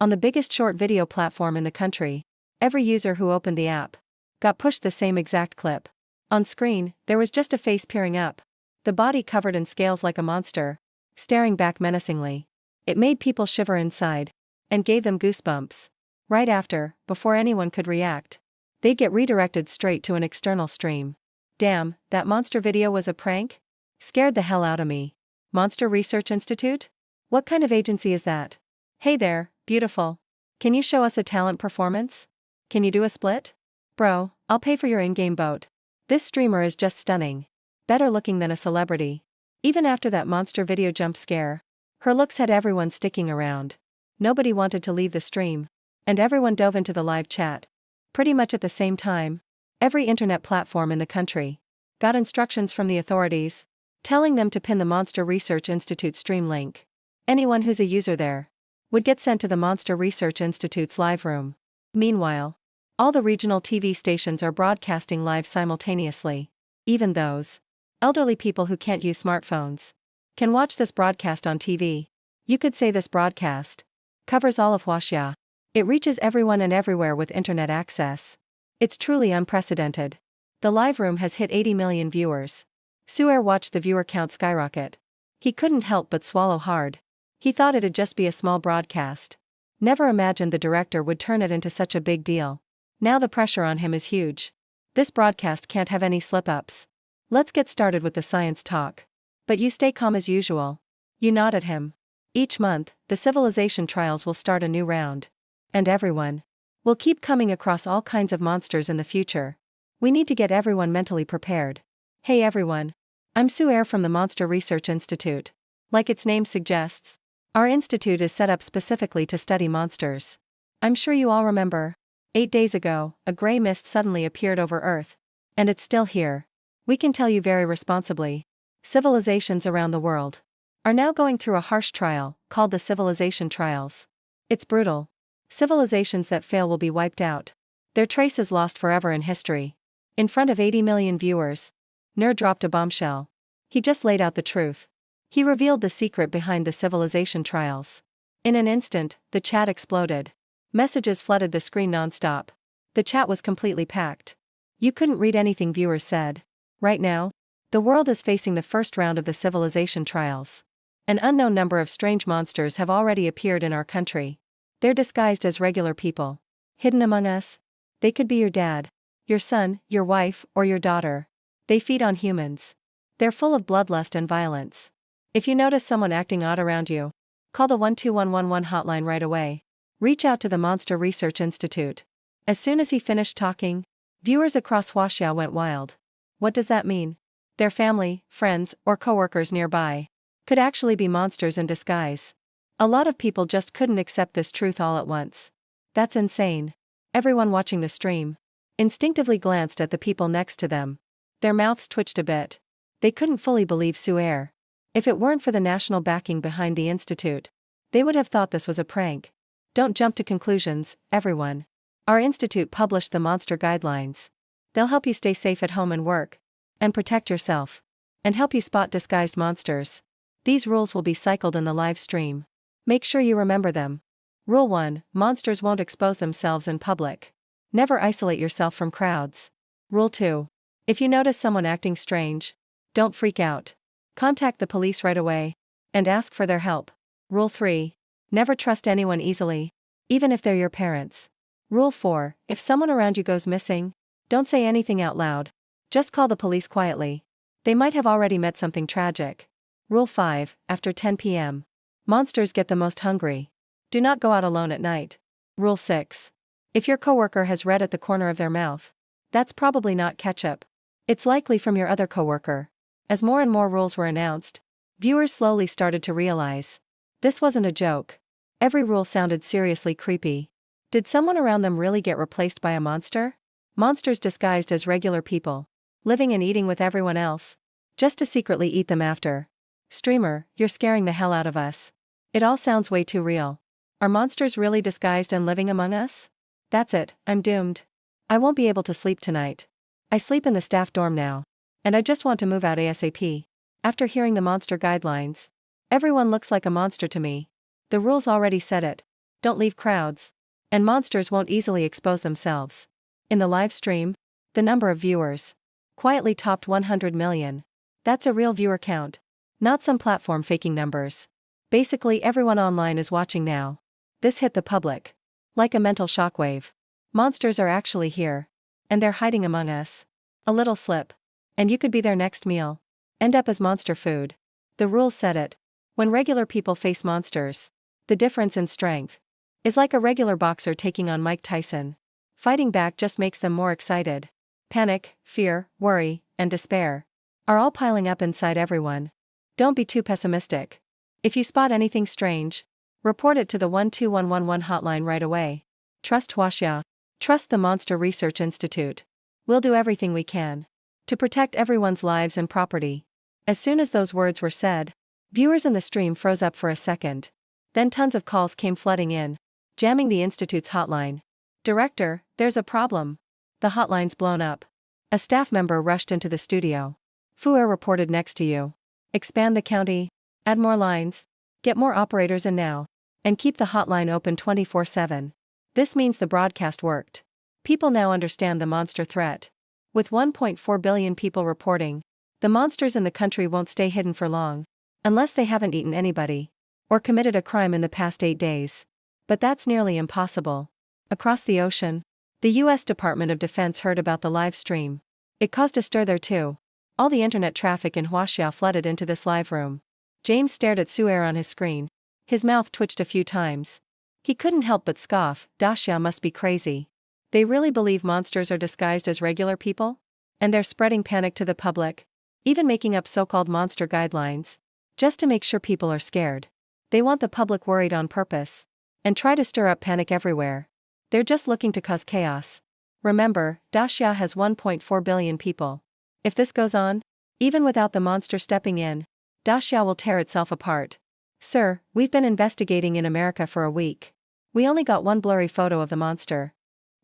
on the biggest short video platform in the country, every user who opened the app got pushed the same exact clip. On screen, there was just a face peering up, the body covered in scales like a monster, staring back menacingly. It made people shiver inside and gave them goosebumps. Right after, before anyone could react, they'd get redirected straight to an external stream. Damn, that monster video was a prank? Scared the hell out of me. Monster Research Institute? What kind of agency is that? Hey there, beautiful. Can you show us a talent performance? Can you do a split? Bro, I'll pay for your in-game boat. This streamer is just stunning. Better looking than a celebrity. Even after that monster video jump scare, her looks had everyone sticking around. Nobody wanted to leave the stream, and everyone dove into the live chat. Pretty much at the same time, every internet platform in the country got instructions from the authorities, telling them to pin the Monster Research Institute stream link. Anyone who's a user there would get sent to the Monster Research Institute's live room. Meanwhile, all the regional TV stations are broadcasting live simultaneously. Even those elderly people who can't use smartphones can watch this broadcast on TV. You could say this broadcast covers all of Huaxia. It reaches everyone and everywhere with internet access. It's truly unprecedented. The live room has hit 80 million viewers. Suer watched the viewer count skyrocket. He couldn't help but swallow hard. He thought it'd just be a small broadcast. Never imagined the director would turn it into such a big deal. Now the pressure on him is huge. This broadcast can't have any slip-ups. Let's get started with the science talk. But you stay calm as usual. You nod at him. Each month, the civilization trials will start a new round. And everyone will keep coming across all kinds of monsters in the future. We need to get everyone mentally prepared. Hey everyone. I'm Suer from the Monster Research Institute. Like its name suggests, our institute is set up specifically to study monsters. I'm sure you all remember. 8 days ago, a gray mist suddenly appeared over Earth. And it's still here. We can tell you very responsibly. Civilizations around the world are now going through a harsh trial, called the Civilization Trials. It's brutal. Civilizations that fail will be wiped out. Their traces lost forever in history. In front of 80 million viewers, Nur dropped a bombshell. He just laid out the truth. He revealed the secret behind the Civilization Trials. In an instant, the chat exploded. Messages flooded the screen non-stop. The chat was completely packed. You couldn't read anything viewers said. Right now, the world is facing the first round of the Civilization Trials. An unknown number of strange monsters have already appeared in our country. They're disguised as regular people. Hidden among us. They could be your dad, your son, your wife, or your daughter. They feed on humans. They're full of bloodlust and violence. If you notice someone acting odd around you, call the 12111 hotline right away. Reach out to the Monster Research Institute. As soon as he finished talking, viewers across Huaxia went wild. What does that mean? Their family, friends, or coworkers nearby could actually be monsters in disguise. A lot of people just couldn't accept this truth all at once. That's insane. Everyone watching the stream instinctively glanced at the people next to them. Their mouths twitched a bit. They couldn't fully believe Suer. If it weren't for the national backing behind the institute, they would have thought this was a prank. Don't jump to conclusions, everyone. Our institute published the monster guidelines. They'll help you stay safe at home and work, and protect yourself, and help you spot disguised monsters. These rules will be cycled in the live stream. Make sure you remember them. Rule 1: Monsters won't expose themselves in public. Never isolate yourself from crowds. Rule 2: If you notice someone acting strange, don't freak out. Contact the police right away, and ask for their help. Rule 3: Never trust anyone easily, even if they're your parents. Rule 4: If someone around you goes missing, don't say anything out loud. Just call the police quietly. They might have already met something tragic. Rule 5: After 10 p.m., monsters get the most hungry. Do not go out alone at night. Rule 6: If your coworker has red at the corner of their mouth, that's probably not ketchup. It's likely from your other coworker. As more and more rules were announced, viewers slowly started to realize this wasn't a joke. Every rule sounded seriously creepy. Did someone around them really get replaced by a monster? Monsters disguised as regular people, living and eating with everyone else, just to secretly eat them after. Streamer, you're scaring the hell out of us. It all sounds way too real. Are monsters really disguised and living among us? That's it, I'm doomed. I won't be able to sleep tonight. I sleep in the staff dorm now, and I just want to move out ASAP. After hearing the monster guidelines, everyone looks like a monster to me. The rules already said it. Don't leave crowds. And monsters won't easily expose themselves. In the live stream, the number of viewers quietly topped 100 million. That's a real viewer count, not some platform faking numbers. Basically everyone online is watching now. This hit the public like a mental shockwave. Monsters are actually here, and they're hiding among us. A little slip, and you could be their next meal. End up as monster food. The rules said it. When regular people face monsters, the difference in strength is like a regular boxer taking on Mike Tyson. Fighting back just makes them more excited. Panic, fear, worry, and despair are all piling up inside everyone. Don't be too pessimistic. If you spot anything strange, report it to the 12111 hotline right away. Trust Huaxia. Trust the Monster Research Institute. We'll do everything we can to protect everyone's lives and property. As soon as those words were said, viewers in the stream froze up for a second. Then tons of calls came flooding in, jamming the Institute's hotline. Director, there's a problem. The hotline's blown up. A staff member rushed into the studio. Fuer reported next to you. Expand the county, add more lines, get more operators in now, and keep the hotline open 24/7. This means the broadcast worked. People now understand the monster threat. With 1.4 billion people reporting, the monsters in the country won't stay hidden for long, unless they haven't eaten anybody, or committed a crime in the past 8 days. But that's nearly impossible. Across the ocean, the U.S. Department of Defense heard about the live stream. It caused a stir there too. All the internet traffic in Huaxia flooded into this live room. James stared at Suer on his screen. His mouth twitched a few times. He couldn't help but scoff. Daxia must be crazy. They really believe monsters are disguised as regular people? And they're spreading panic to the public, even making up so-called monster guidelines, just to make sure people are scared. They want the public worried on purpose, and try to stir up panic everywhere. They're just looking to cause chaos. Remember, Daxia has 1.4 billion people. If this goes on, even without the monster stepping in, Daxia will tear itself apart. Sir, we've been investigating in America for a week. We only got one blurry photo of the monster.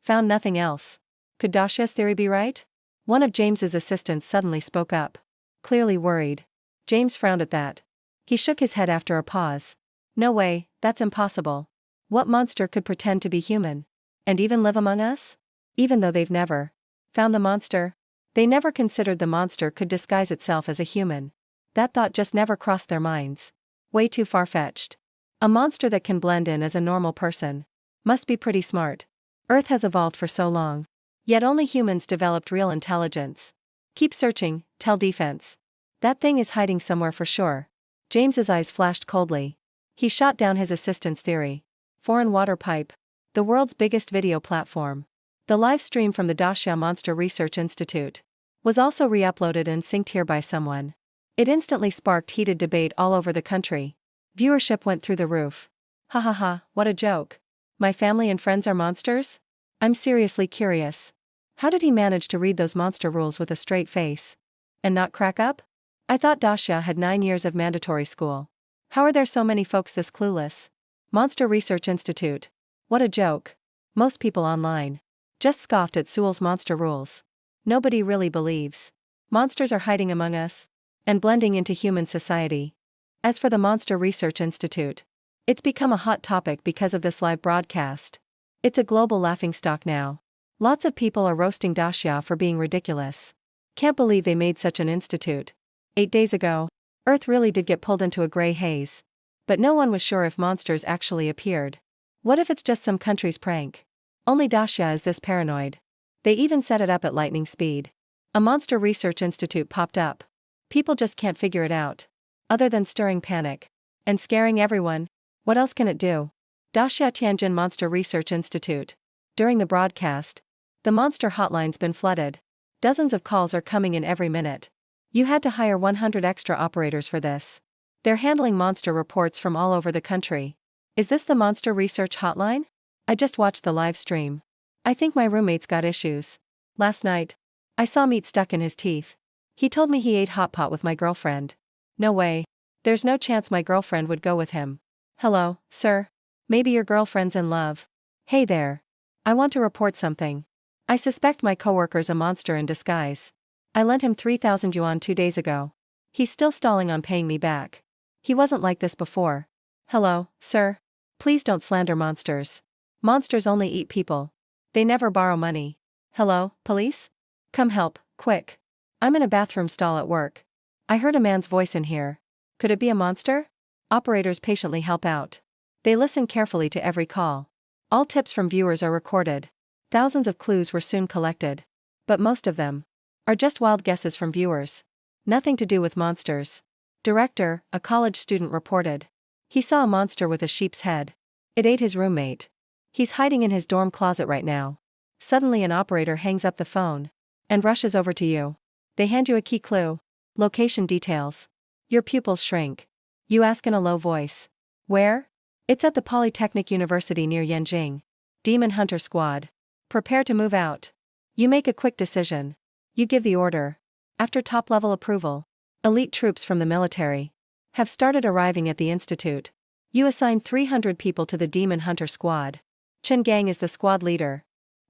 Found nothing else. Could Daxia's theory be right? One of James's assistants suddenly spoke up, clearly worried. James frowned at that. He shook his head after a pause. No way, that's impossible. What monster could pretend to be human? And even live among us? Even though they've never found the monster, they never considered the monster could disguise itself as a human. That thought just never crossed their minds. Way too far-fetched. A monster that can blend in as a normal person must be pretty smart. Earth has evolved for so long, yet only humans developed real intelligence. Keep searching, tell defense. That thing is hiding somewhere for sure. James's eyes flashed coldly. He shot down his assistant's theory. Foreign water pipe, the world's biggest video platform. The live stream from the Daxia Monster Research Institute was also re-uploaded and synced here by someone. It instantly sparked heated debate all over the country. Viewership went through the roof. Ha ha ha, what a joke. My family and friends are monsters? I'm seriously curious. How did he manage to read those monster rules with a straight face and not crack up? I thought Dacia had 9 years of mandatory school. How are there so many folks this clueless? Monster Research Institute. What a joke. Most people online just scoffed at Sewell's monster rules. Nobody really believes monsters are hiding among us and blending into human society. As for the Monster Research Institute, it's become a hot topic because of this live broadcast. It's a global laughingstock now. Lots of people are roasting Dacia for being ridiculous. Can't believe they made such an institute. 8 days ago, Earth really did get pulled into a gray haze. But no one was sure if monsters actually appeared. What if it's just some country's prank? Only Dacia is this paranoid. They even set it up at lightning speed. A Monster Research Institute popped up. People just can't figure it out. Other than stirring panic and scaring everyone, what else can it do? Dacia Tianjin Monster Research Institute. During the broadcast, the monster hotline's been flooded. Dozens of calls are coming in every minute. You had to hire 100 extra operators for this. They're handling monster reports from all over the country. Is this the Monster Research Hotline? I just watched the live stream. I think my roommate's got issues. Last night, I saw meat stuck in his teeth. He told me he ate hot pot with my girlfriend. No way. There's no chance my girlfriend would go with him. Hello, sir. Maybe your girlfriend's in love. Hey there. I want to report something. I suspect my coworker's a monster in disguise. I lent him 3,000 yuan 2 days ago. He's still stalling on paying me back. He wasn't like this before. Hello, sir. Please don't slander monsters. Monsters only eat people. They never borrow money. Hello, police? Come help, quick. I'm in a bathroom stall at work. I heard a man's voice in here. Could it be a monster? Operators patiently help out. They listen carefully to every call. All tips from viewers are recorded. Thousands of clues were soon collected. But most of them are just wild guesses from viewers. Nothing to do with monsters. Director, a college student reported. He saw a monster with a sheep's head. It ate his roommate. He's hiding in his dorm closet right now. Suddenly an operator hangs up the phone and rushes over to you. They hand you a key clue. Location details. Your pupils shrink. You ask in a low voice. Where? It's at the Polytechnic University near Yanjing. Demon Hunter Squad. Prepare to move out. You make a quick decision. You give the order. After top-level approval, elite troops from the military have started arriving at the institute. You assign 300 people to the Demon Hunter Squad. Chen Gang is the squad leader.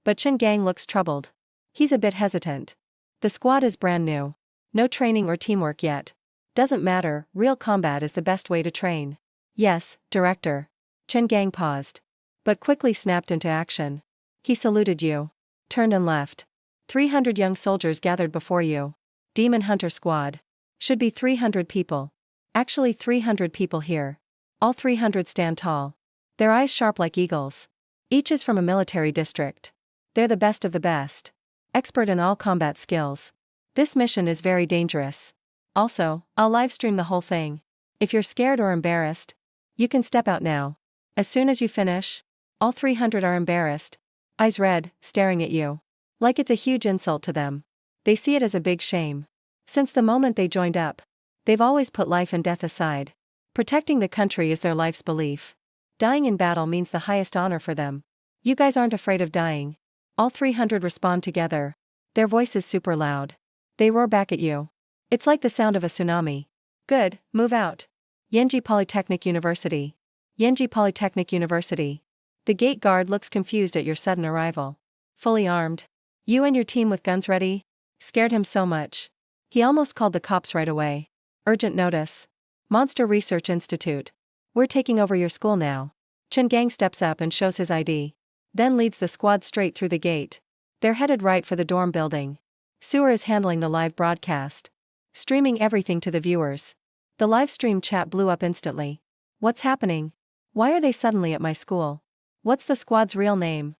But Chen Gang looks troubled. He's a bit hesitant. The squad is brand new. No training or teamwork yet. Doesn't matter, real combat is the best way to train. Yes, Director. Chen Gang paused, but quickly snapped into action. He saluted you, turned and left. 300 young soldiers gathered before you. Demon Hunter Squad. Should be 300 people. Actually 300 people here. All 300 stand tall. Their eyes sharp like eagles. Each is from a military district. They're the best of the best. Expert in all combat skills. This mission is very dangerous. Also, I'll livestream the whole thing. If you're scared or embarrassed, you can step out now. As soon as you finish, all 300 are embarrassed. Eyes red, staring at you. Like it's a huge insult to them. They see it as a big shame. Since the moment they joined up, they've always put life and death aside. Protecting the country is their life's belief. Dying in battle means the highest honor for them. You guys aren't afraid of dying. All 300 respond together. Their voice is super loud. They roar back at you. It's like the sound of a tsunami. Good, move out. Yenji Polytechnic University. Yenji Polytechnic University. The gate guard looks confused at your sudden arrival. Fully armed. You and your team with guns ready? Scared him so much. He almost called the cops right away. Urgent notice. Monster Research Institute. We're taking over your school now. Chen Gang steps up and shows his ID. Then leads the squad straight through the gate. They're headed right for the dorm building. Sewer is handling the live broadcast, streaming everything to the viewers. The live stream chat blew up instantly. What's happening? Why are they suddenly at my school? What's the squad's real name?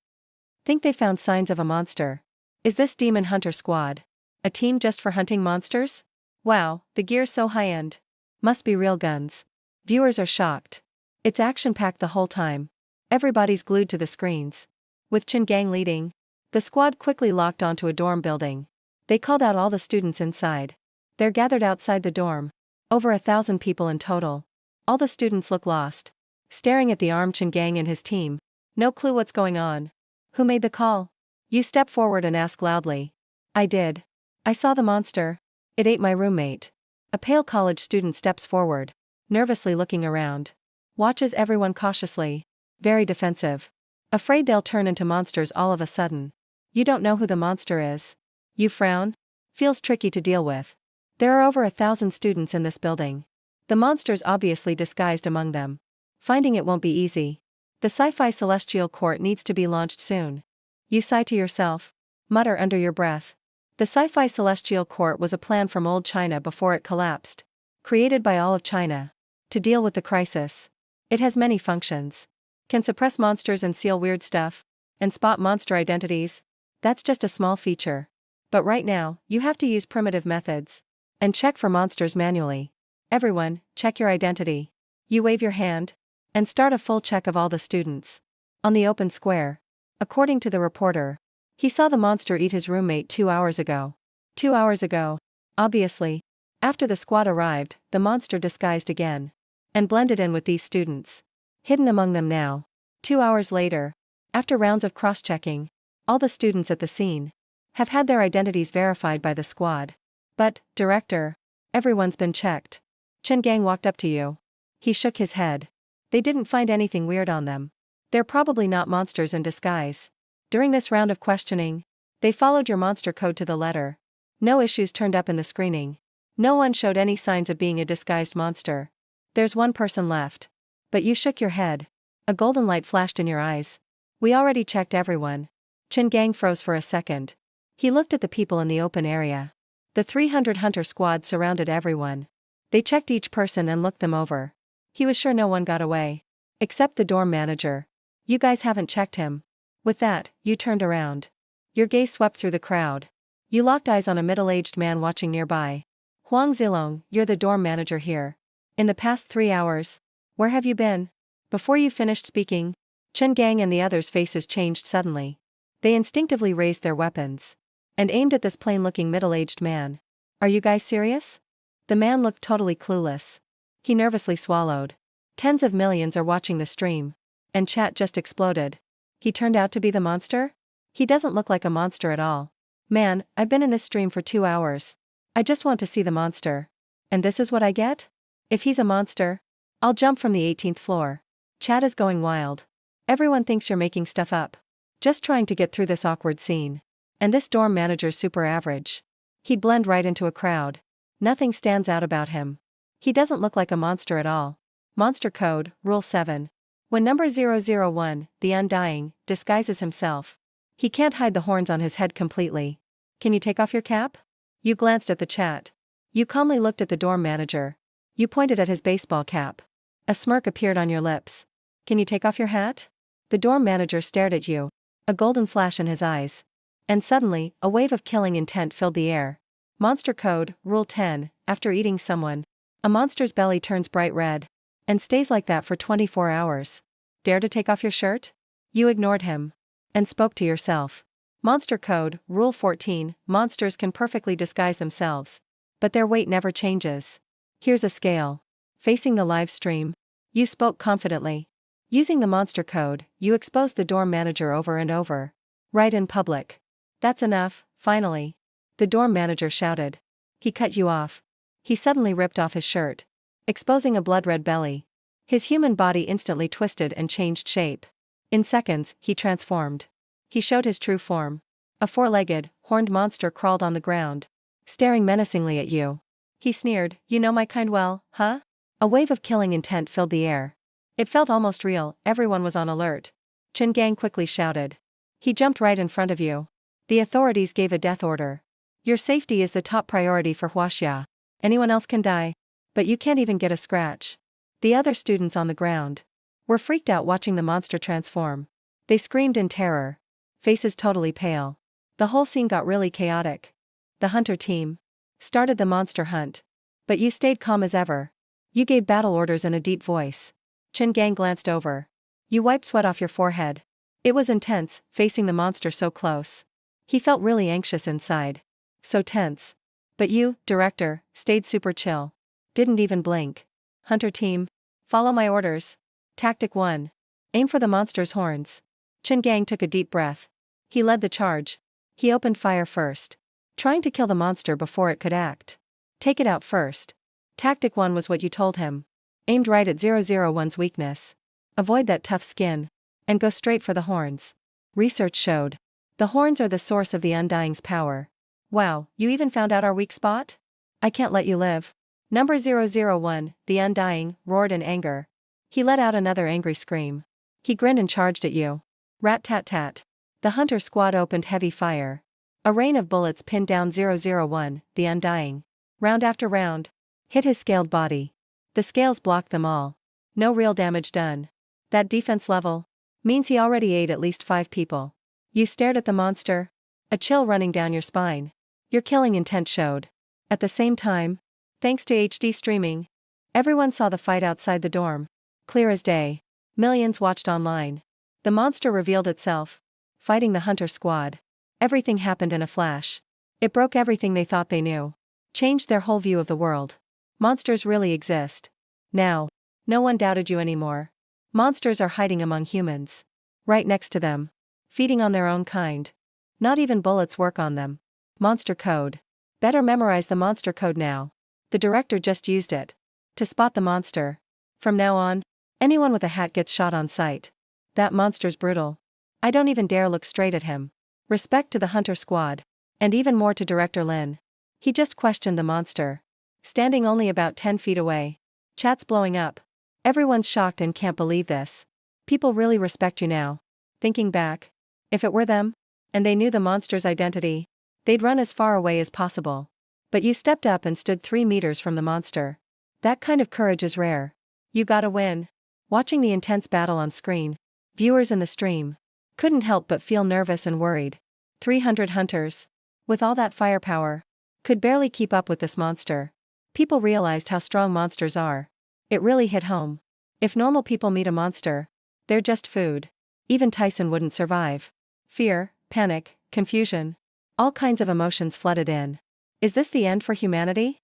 Think they found signs of a monster. Is this Demon Hunter Squad a team just for hunting monsters? Wow, the gear's so high-end. Must be real guns. Viewers are shocked. It's action-packed the whole time. Everybody's glued to the screens. With Chen Gang leading, the squad quickly locked onto a dorm building. They called out all the students inside. They're gathered outside the dorm. Over 1,000 people in total. All the students look lost, staring at the armed Chen Gang and his team. No clue what's going on. Who made the call? You step forward and ask loudly. I did. I saw the monster. It ate my roommate. A pale college student steps forward, nervously looking around. Watches everyone cautiously. Very defensive. Afraid they'll turn into monsters all of a sudden. You don't know who the monster is. You frown. Feels tricky to deal with. There are over 1,000 students in this building. The monster's obviously disguised among them. Finding it won't be easy. The sci-fi celestial court needs to be launched soon. You sigh to yourself. Mutter under your breath. The sci-fi celestial court was a plan from old China before it collapsed. Created by all of China. To deal with the crisis. It has many functions. Can suppress monsters and seal weird stuff. And spot monster identities. That's just a small feature. But right now, you have to use primitive methods. And check for monsters manually. Everyone, check your identity. You wave your hand. And start a full check of all the students. On the open square. According to the reporter. He saw the monster eat his roommate 2 hours ago. 2 hours ago. Obviously. After the squad arrived, the monster disguised again. And blended in with these students. Hidden among them now. 2 hours later. After rounds of cross-checking. All the students at the scene. Have had their identities verified by the squad. But, Director. Everyone's been checked. Chen Gang walked up to you. He shook his head. They didn't find anything weird on them. They're probably not monsters in disguise. During this round of questioning, they followed your monster code to the letter. No issues turned up in the screening. No one showed any signs of being a disguised monster. There's one person left. But you shook your head. A golden light flashed in your eyes. We already checked everyone. Chen Gang froze for a second. He looked at the people in the open area. The 300 hunter squad surrounded everyone. They checked each person and looked them over. He was sure no one got away. Except the dorm manager. You guys haven't checked him. With that, you turned around. Your gaze swept through the crowd. You locked eyes on a middle-aged man watching nearby. Huang Zilong, you're the dorm manager here. In the past 3 hours, where have you been? Before you finished speaking, Chen Gang and the others' faces changed suddenly. They instinctively raised their weapons. And aimed at this plain-looking middle-aged man. Are you guys serious? The man looked totally clueless. He nervously swallowed. Tens of millions are watching the stream. And chat just exploded. He turned out to be the monster? He doesn't look like a monster at all. Man, I've been in this stream for 2 hours. I just want to see the monster. And this is what I get? If he's a monster, I'll jump from the 18th floor. Chat is going wild. Everyone thinks you're making stuff up. Just trying to get through this awkward scene. And this dorm manager's super average. He'd blend right into a crowd. Nothing stands out about him. He doesn't look like a monster at all. Monster Code, Rule 7. When number 001, the Undying, disguises himself, he can't hide the horns on his head completely. Can you take off your cap? You glanced at the chat. You calmly looked at the dorm manager. You pointed at his baseball cap. A smirk appeared on your lips. Can you take off your hat? The dorm manager stared at you. A golden flash in his eyes. And suddenly, a wave of killing intent filled the air. Monster Code, Rule 10, after eating someone, a monster's belly turns bright red. And stays like that for 24 hours. Dare to take off your shirt? You ignored him. And spoke to yourself. Monster Code, Rule 14, monsters can perfectly disguise themselves. But their weight never changes. Here's a scale. Facing the live stream. You spoke confidently. Using the monster code, you exposed the dorm manager over and over. Right in public. That's enough, finally. The dorm manager shouted. He cut you off. He suddenly ripped off his shirt. Exposing a blood-red belly. His human body instantly twisted and changed shape. In seconds, he transformed. He showed his true form. A four-legged, horned monster crawled on the ground, staring menacingly at you. He sneered, "You know my kind well, huh?" A wave of killing intent filled the air. It felt almost real, everyone was on alert. Chen Gang quickly shouted. He jumped right in front of you. The authorities gave a death order. Your safety is the top priority for Huaxia. Anyone else can die. But you can't even get a scratch. The other students on the ground were freaked out watching the monster transform. They screamed in terror. Faces totally pale. The whole scene got really chaotic. The hunter team started the monster hunt. But you stayed calm as ever. You gave battle orders in a deep voice. Chen Gang glanced over. You wiped sweat off your forehead. It was intense, facing the monster so close. He felt really anxious inside. So tense. But you, director, stayed super chill. Didn't even blink. Hunter team. Follow my orders. Tactic 1. Aim for the monster's horns. Chen Gang took a deep breath. He led the charge. He opened fire first. Trying to kill the monster before it could act. Take it out first. Tactic 1 was what you told him. Aimed right at 001's weakness. Avoid that tough skin. And go straight for the horns. Research showed. The horns are the source of the Undying's power. Wow, you even found out our weak spot? I can't let you live. Number 001, the Undying, roared in anger. He let out another angry scream. He grinned and charged at you. Rat-tat-tat. The hunter squad opened heavy fire. A rain of bullets pinned down 001, the Undying. Round after round. Hit his scaled body. The scales blocked them all. No real damage done. That defense level means he already ate at least 5 people. You stared at the monster. A chill running down your spine. Your killing intent showed. At the same time, thanks to HD streaming, everyone saw the fight outside the dorm. Clear as day. Millions watched online. The monster revealed itself. Fighting the hunter squad. Everything happened in a flash. It broke everything they thought they knew. Changed their whole view of the world. Monsters really exist. Now, no one doubted you anymore. Monsters are hiding among humans. Right next to them. Feeding on their own kind. Not even bullets work on them. Monster code. Better memorize the monster code now. The director just used it. To spot the monster. From now on, anyone with a hat gets shot on sight. That monster's brutal. I don't even dare look straight at him. Respect to the hunter squad. And even more to Director Lin. He just questioned the monster. Standing only about 10 feet away. Chat's blowing up. Everyone's shocked and can't believe this. People really respect you now. Thinking back. If it were them, and they knew the monster's identity, they'd run as far away as possible. But you stepped up and stood 3 meters from the monster. That kind of courage is rare. You gotta win. Watching the intense battle on screen, viewers in the stream couldn't help but feel nervous and worried. 300 hunters, with all that firepower, could barely keep up with this monster. People realized how strong monsters are. It really hit home. If normal people meet a monster, they're just food. Even Tyson wouldn't survive. Fear, panic, confusion. All kinds of emotions flooded in. Is this the end for humanity?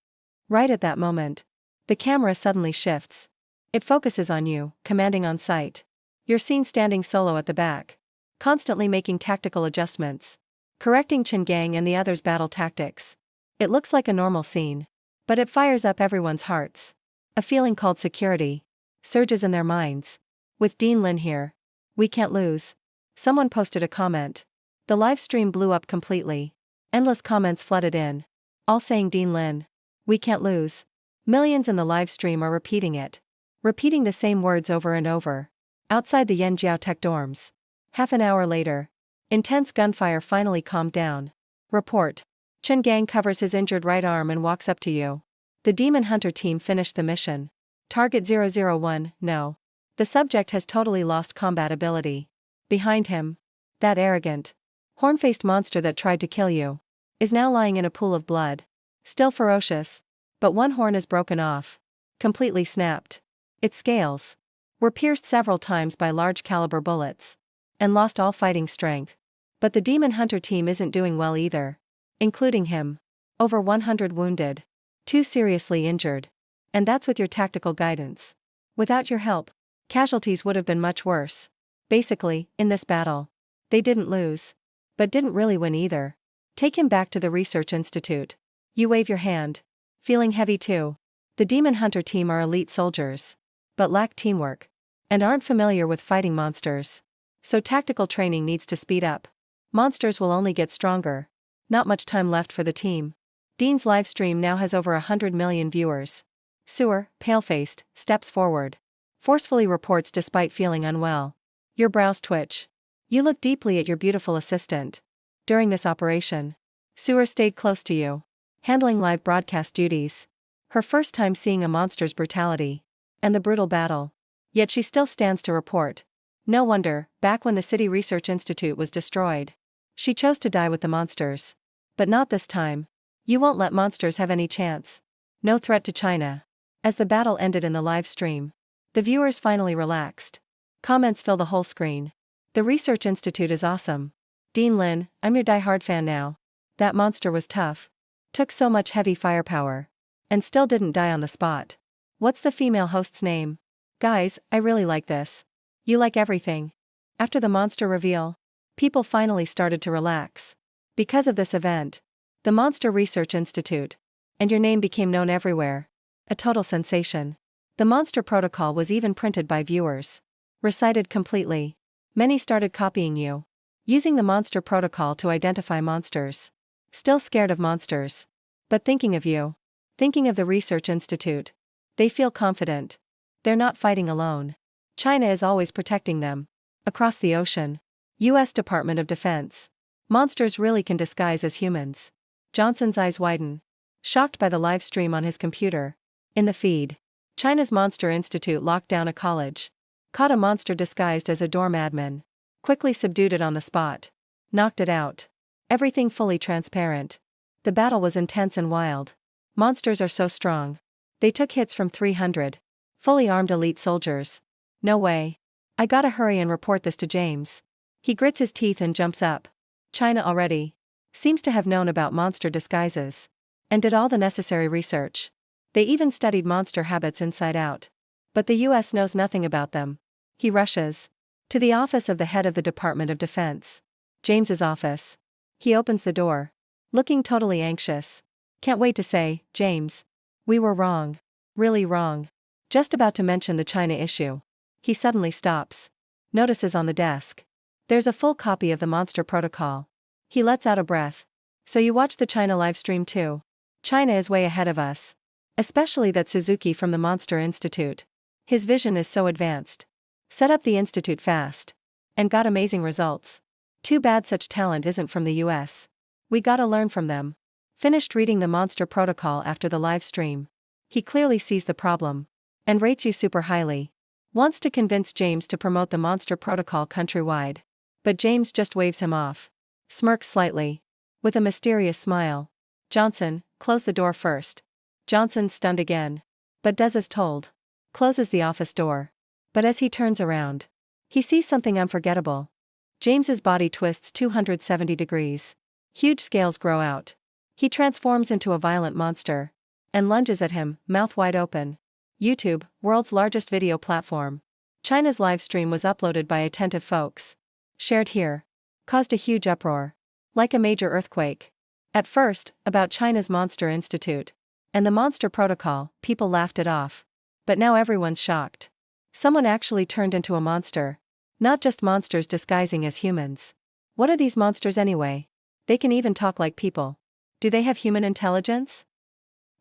Right at that moment, the camera suddenly shifts. It focuses on you, commanding on sight. You're seen standing solo at the back, constantly making tactical adjustments, correcting Chen Gang and the others' battle tactics. It looks like a normal scene, but it fires up everyone's hearts. A feeling called security surges in their minds. With Dean Lin here, we can't lose. Someone posted a comment. The live stream blew up completely. Endless comments flooded in. All saying Dean Lin. We can't lose. Millions in the live stream are repeating it. Repeating the same words over and over. Outside the Yanjiao Tech dorms. Half an hour later. Intense gunfire finally calmed down. Report. Chen Gang covers his injured right arm and walks up to you. The Demon Hunter team finished the mission. Target 001, no. The subject has totally lost combat ability. Behind him. That arrogant, horn-faced monster that tried to kill you is now lying in a pool of blood. Still ferocious. But one horn is broken off. Completely snapped. Its scales were pierced several times by large caliber bullets. And lost all fighting strength. But the Demon Hunter team isn't doing well either. Including him. Over 100 wounded. 2 seriously injured. And that's with your tactical guidance. Without your help, casualties would have been much worse. Basically, in this battle, they didn't lose. But didn't really win either. Take him back to the research institute. You wave your hand. Feeling heavy too. The Demon Hunter team are elite soldiers. But lack teamwork. And aren't familiar with fighting monsters. So tactical training needs to speed up. Monsters will only get stronger. Not much time left for the team. Dean's livestream now has over 100 million viewers. Sewer, pale-faced, steps forward. Forcefully reports despite feeling unwell. Your brows twitch. You look deeply at your beautiful assistant. During this operation, Sewer stayed close to you, handling live broadcast duties. Her first time seeing a monster's brutality. And the brutal battle. Yet she still stands to report. No wonder, back when the City Research Institute was destroyed, she chose to die with the monsters. But not this time. You won't let monsters have any chance. No threat to China. As the battle ended in the live stream, the viewers finally relaxed. Comments fill the whole screen. The Research Institute is awesome. Dean Lin, I'm your die-hard fan now. That monster was tough. Took so much heavy firepower. And still didn't die on the spot. What's the female host's name? Guys, I really like this. You like everything. After the monster reveal, people finally started to relax. Because of this event, the Monster Research Institute, and your name became known everywhere. A total sensation. The monster protocol was even printed by viewers. Recited completely. Many started copying you. Using the monster protocol to identify monsters. Still scared of monsters. But thinking of you. Thinking of the research institute. They feel confident. They're not fighting alone. China is always protecting them. Across the ocean. U.S. Department of Defense. Monsters really can disguise as humans. Johnson's eyes widen. Shocked by the live stream on his computer. In the feed. China's Monster Institute locked down a college. Caught a monster disguised as a dorm admin. Quickly subdued it on the spot. Knocked it out. Everything fully transparent. The battle was intense and wild. Monsters are so strong. They took hits from 300. Fully armed elite soldiers. No way. I gotta hurry and report this to James. He grits his teeth and jumps up. China already seems to have known about monster disguises. And did all the necessary research. They even studied monster habits inside out. But the US knows nothing about them. He rushes to the office of the head of the Department of Defense. James's office. He opens the door. Looking totally anxious. Can't wait to say, James. We were wrong. Really wrong. Just about to mention the China issue. He suddenly stops. Notices on the desk. There's a full copy of the monster protocol. He lets out a breath. So you watch the China live stream too? China is way ahead of us. Especially that Suzuki from the Monster Institute. His vision is so advanced. Set up the institute fast. And got amazing results. Too bad such talent isn't from the US. We gotta learn from them. Finished reading the monster protocol after the live stream. He clearly sees the problem. And rates you super highly. Wants to convince James to promote the monster protocol countrywide. But James just waves him off. Smirks slightly. With a mysterious smile. Johnson, close the door first. Johnson's stunned again. But does as told. Closes the office door. But as he turns around. He sees something unforgettable. James's body twists 270 degrees. Huge scales grow out. He transforms into a violent monster. And lunges at him, mouth wide open. YouTube, world's largest video platform. China's live stream was uploaded by attentive folks. Shared here. Caused a huge uproar. Like a major earthquake. At first, about China's Monster Institute. And the monster protocol, people laughed it off. But now everyone's shocked. Someone actually turned into a monster. Not just monsters disguising as humans. What are these monsters anyway? They can even talk like people. Do they have human intelligence?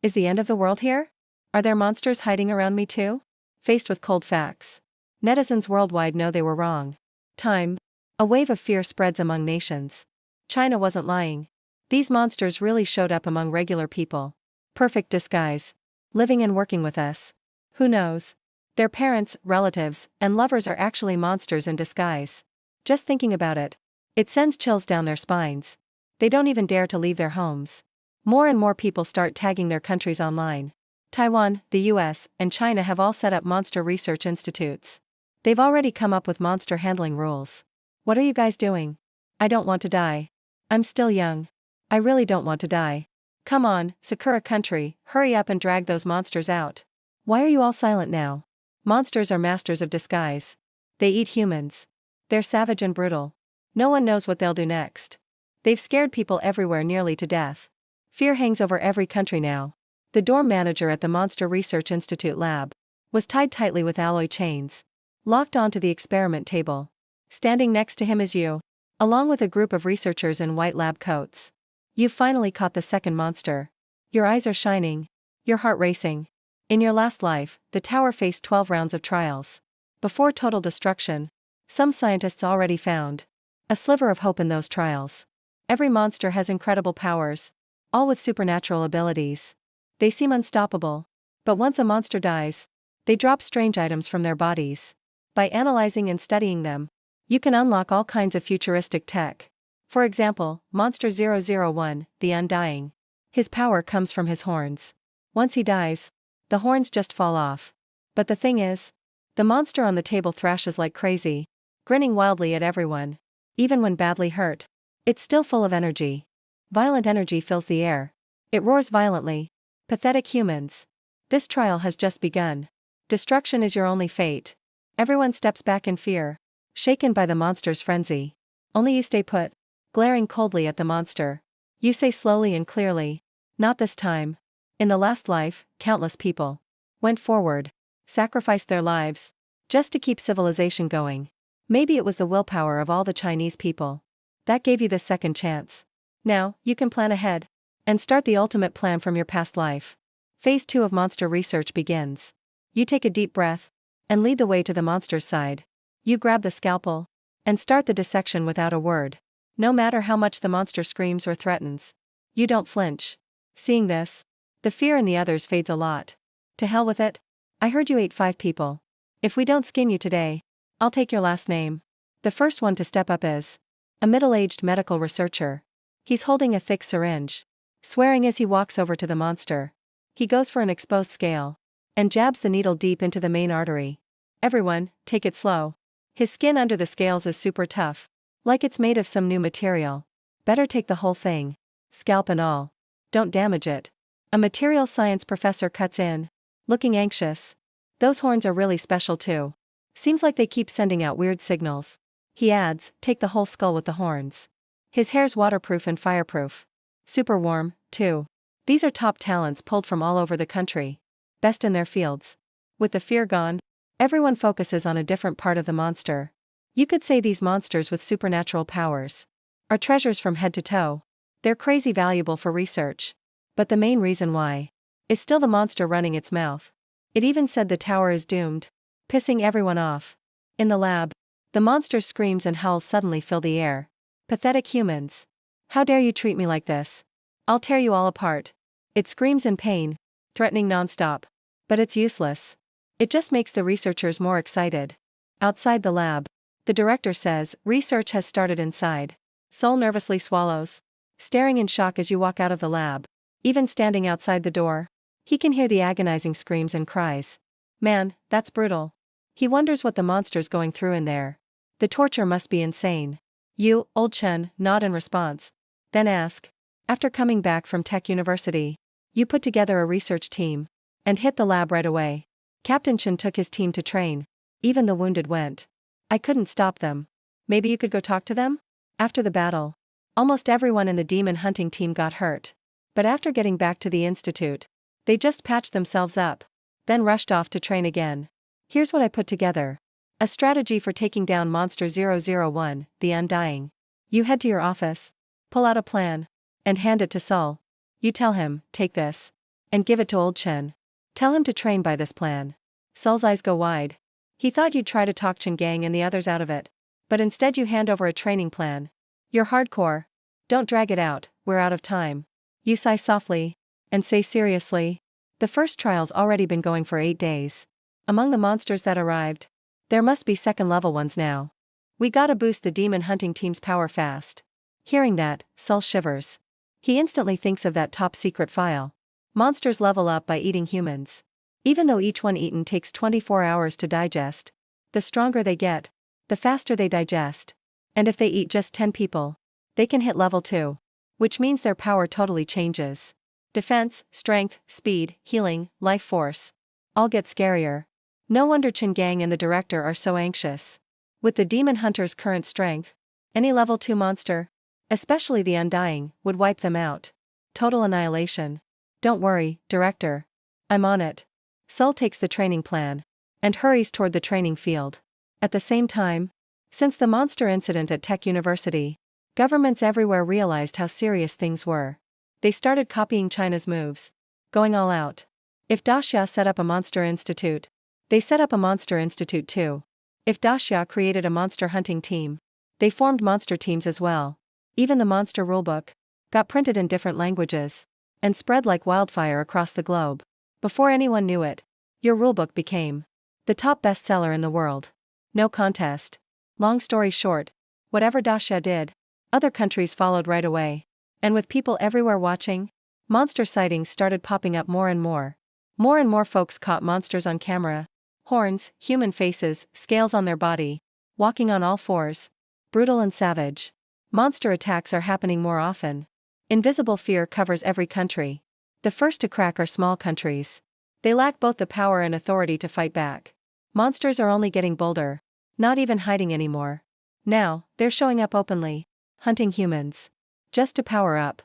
Is the end of the world here? Are there monsters hiding around me too? Faced with cold facts. Netizens worldwide know they were wrong. Time. A wave of fear spreads among nations. China wasn't lying. These monsters really showed up among regular people. Perfect disguise. Living and working with us. Who knows? Their parents, relatives, and lovers are actually monsters in disguise. Just thinking about it. It sends chills down their spines. They don't even dare to leave their homes. More and more people start tagging their countries online. Taiwan, the US, and China have all set up monster research institutes. They've already come up with monster handling rules. What are you guys doing? I don't want to die. I'm still young. I really don't want to die. Come on, Sakura country, hurry up and drag those monsters out. Why are you all silent now? Monsters are masters of disguise. They eat humans. They're savage and brutal. No one knows what they'll do next. They've scared people everywhere nearly to death. Fear hangs over every country now. The dorm manager at the Monster Research Institute lab was tied tightly with alloy chains. Locked onto the experiment table. Standing next to him is you. Along with a group of researchers in white lab coats. You've finally caught the second monster. Your eyes are shining. Your heart racing. In your last life, the tower faced 12 rounds of trials. Before total destruction. Some scientists already found a sliver of hope in those trials. Every monster has incredible powers. All with supernatural abilities. They seem unstoppable. But once a monster dies, they drop strange items from their bodies. By analyzing and studying them, you can unlock all kinds of futuristic tech. For example, Monster 001, the Undying. His power comes from his horns. Once he dies, the horns just fall off. But the thing is, the monster on the table thrashes like crazy, grinning wildly at everyone. Even when badly hurt, it's still full of energy. Violent energy fills the air. It roars violently. Pathetic humans. This trial has just begun. Destruction is your only fate. Everyone steps back in fear, shaken by the monster's frenzy. Only you stay put, glaring coldly at the monster. You say slowly and clearly, "Not this time. In the last life, countless people went forward, sacrificed their lives, just to keep civilization going. Maybe it was the willpower of all the Chinese people that gave you this second chance. Now, you can plan ahead and start the ultimate plan from your past life. Phase 2 of monster research begins. You take a deep breath and lead the way to the monster's side. You grab the scalpel and start the dissection without a word. No matter how much the monster screams or threatens, you don't flinch. Seeing this, the fear in the others fades a lot. To hell with it. I heard you ate 5 people. If we don't skin you today, I'll take your last name. The first one to step up is a middle-aged medical researcher. He's holding a thick syringe, swearing as he walks over to the monster. He goes for an exposed scale and jabs the needle deep into the main artery. Everyone, take it slow. His skin under the scales is super tough, like it's made of some new material. Better take the whole thing, scalp and all. Don't damage it. A material science professor cuts in, looking anxious. Those horns are really special too. Seems like they keep sending out weird signals. He adds, take the whole skull with the horns. His hair's waterproof and fireproof. Super warm, too. These are top talents pulled from all over the country. Best in their fields. With the fear gone, everyone focuses on a different part of the monster. You could say these monsters with supernatural powers are treasures from head to toe. They're crazy valuable for research. But the main reason why is still the monster running its mouth. It even said the tower is doomed, pissing everyone off. In the lab, the monster's screams and howls suddenly fill the air. Pathetic humans. How dare you treat me like this? I'll tear you all apart. It screams in pain, threatening nonstop. But it's useless. It just makes the researchers more excited. Outside the lab, the director says, research has started inside. Sol nervously swallows, staring in shock as you walk out of the lab. Even standing outside the door, he can hear the agonizing screams and cries. Man, that's brutal. He wonders what the monster's going through in there. The torture must be insane. You, Old Chen, nod in response. Then ask. After coming back from Tech University, you put together a research team and hit the lab right away. Captain Chen took his team to train. Even the wounded went. I couldn't stop them. Maybe you could go talk to them? After the battle, almost everyone in the demon hunting team got hurt. But after getting back to the institute, they just patched themselves up, then rushed off to train again. Here's what I put together. A strategy for taking down Monster 001, the Undying. You head to your office, pull out a plan, and hand it to Sol. You tell him, take this, and give it to Old Chen. Tell him to train by this plan. Sol's eyes go wide. He thought you'd try to talk Chen Gang and the others out of it. But instead you hand over a training plan. You're hardcore. Don't drag it out, we're out of time. You sigh softly, and say seriously. The first trial's already been going for 8 days. Among the monsters that arrived, there must be second-level ones now. We gotta boost the demon hunting team's power fast. Hearing that, Sol shivers. He instantly thinks of that top-secret file. Monsters level up by eating humans. Even though each one eaten takes 24 hours to digest, the stronger they get, the faster they digest. And if they eat just 10 people, they can hit level 2. Which means their power totally changes. Defense, strength, speed, healing, life force. All get scarier. No wonder Chen Gang and the director are so anxious. With the demon hunter's current strength, any level 2 monster, especially the Undying, would wipe them out. Total annihilation. Don't worry, director. I'm on it. Sol takes the training plan and hurries toward the training field. At the same time, since the monster incident at Tech University, governments everywhere realized how serious things were. They started copying China's moves, going all out. If Daxia set up a monster institute, they set up a monster institute too. If Daxia created a monster hunting team, they formed monster teams as well. Even the monster rulebook got printed in different languages and spread like wildfire across the globe. Before anyone knew it, your rulebook became the top bestseller in the world. No contest. Long story short, whatever Daxia did, other countries followed right away. And with people everywhere watching, monster sightings started popping up more and more. More and more folks caught monsters on camera. Horns, human faces, scales on their body, walking on all fours. Brutal and savage. Monster attacks are happening more often. Invisible fear covers every country. The first to crack are small countries. They lack both the power and authority to fight back. Monsters are only getting bolder, not even hiding anymore. Now, they're showing up openly, hunting humans. Just to power up.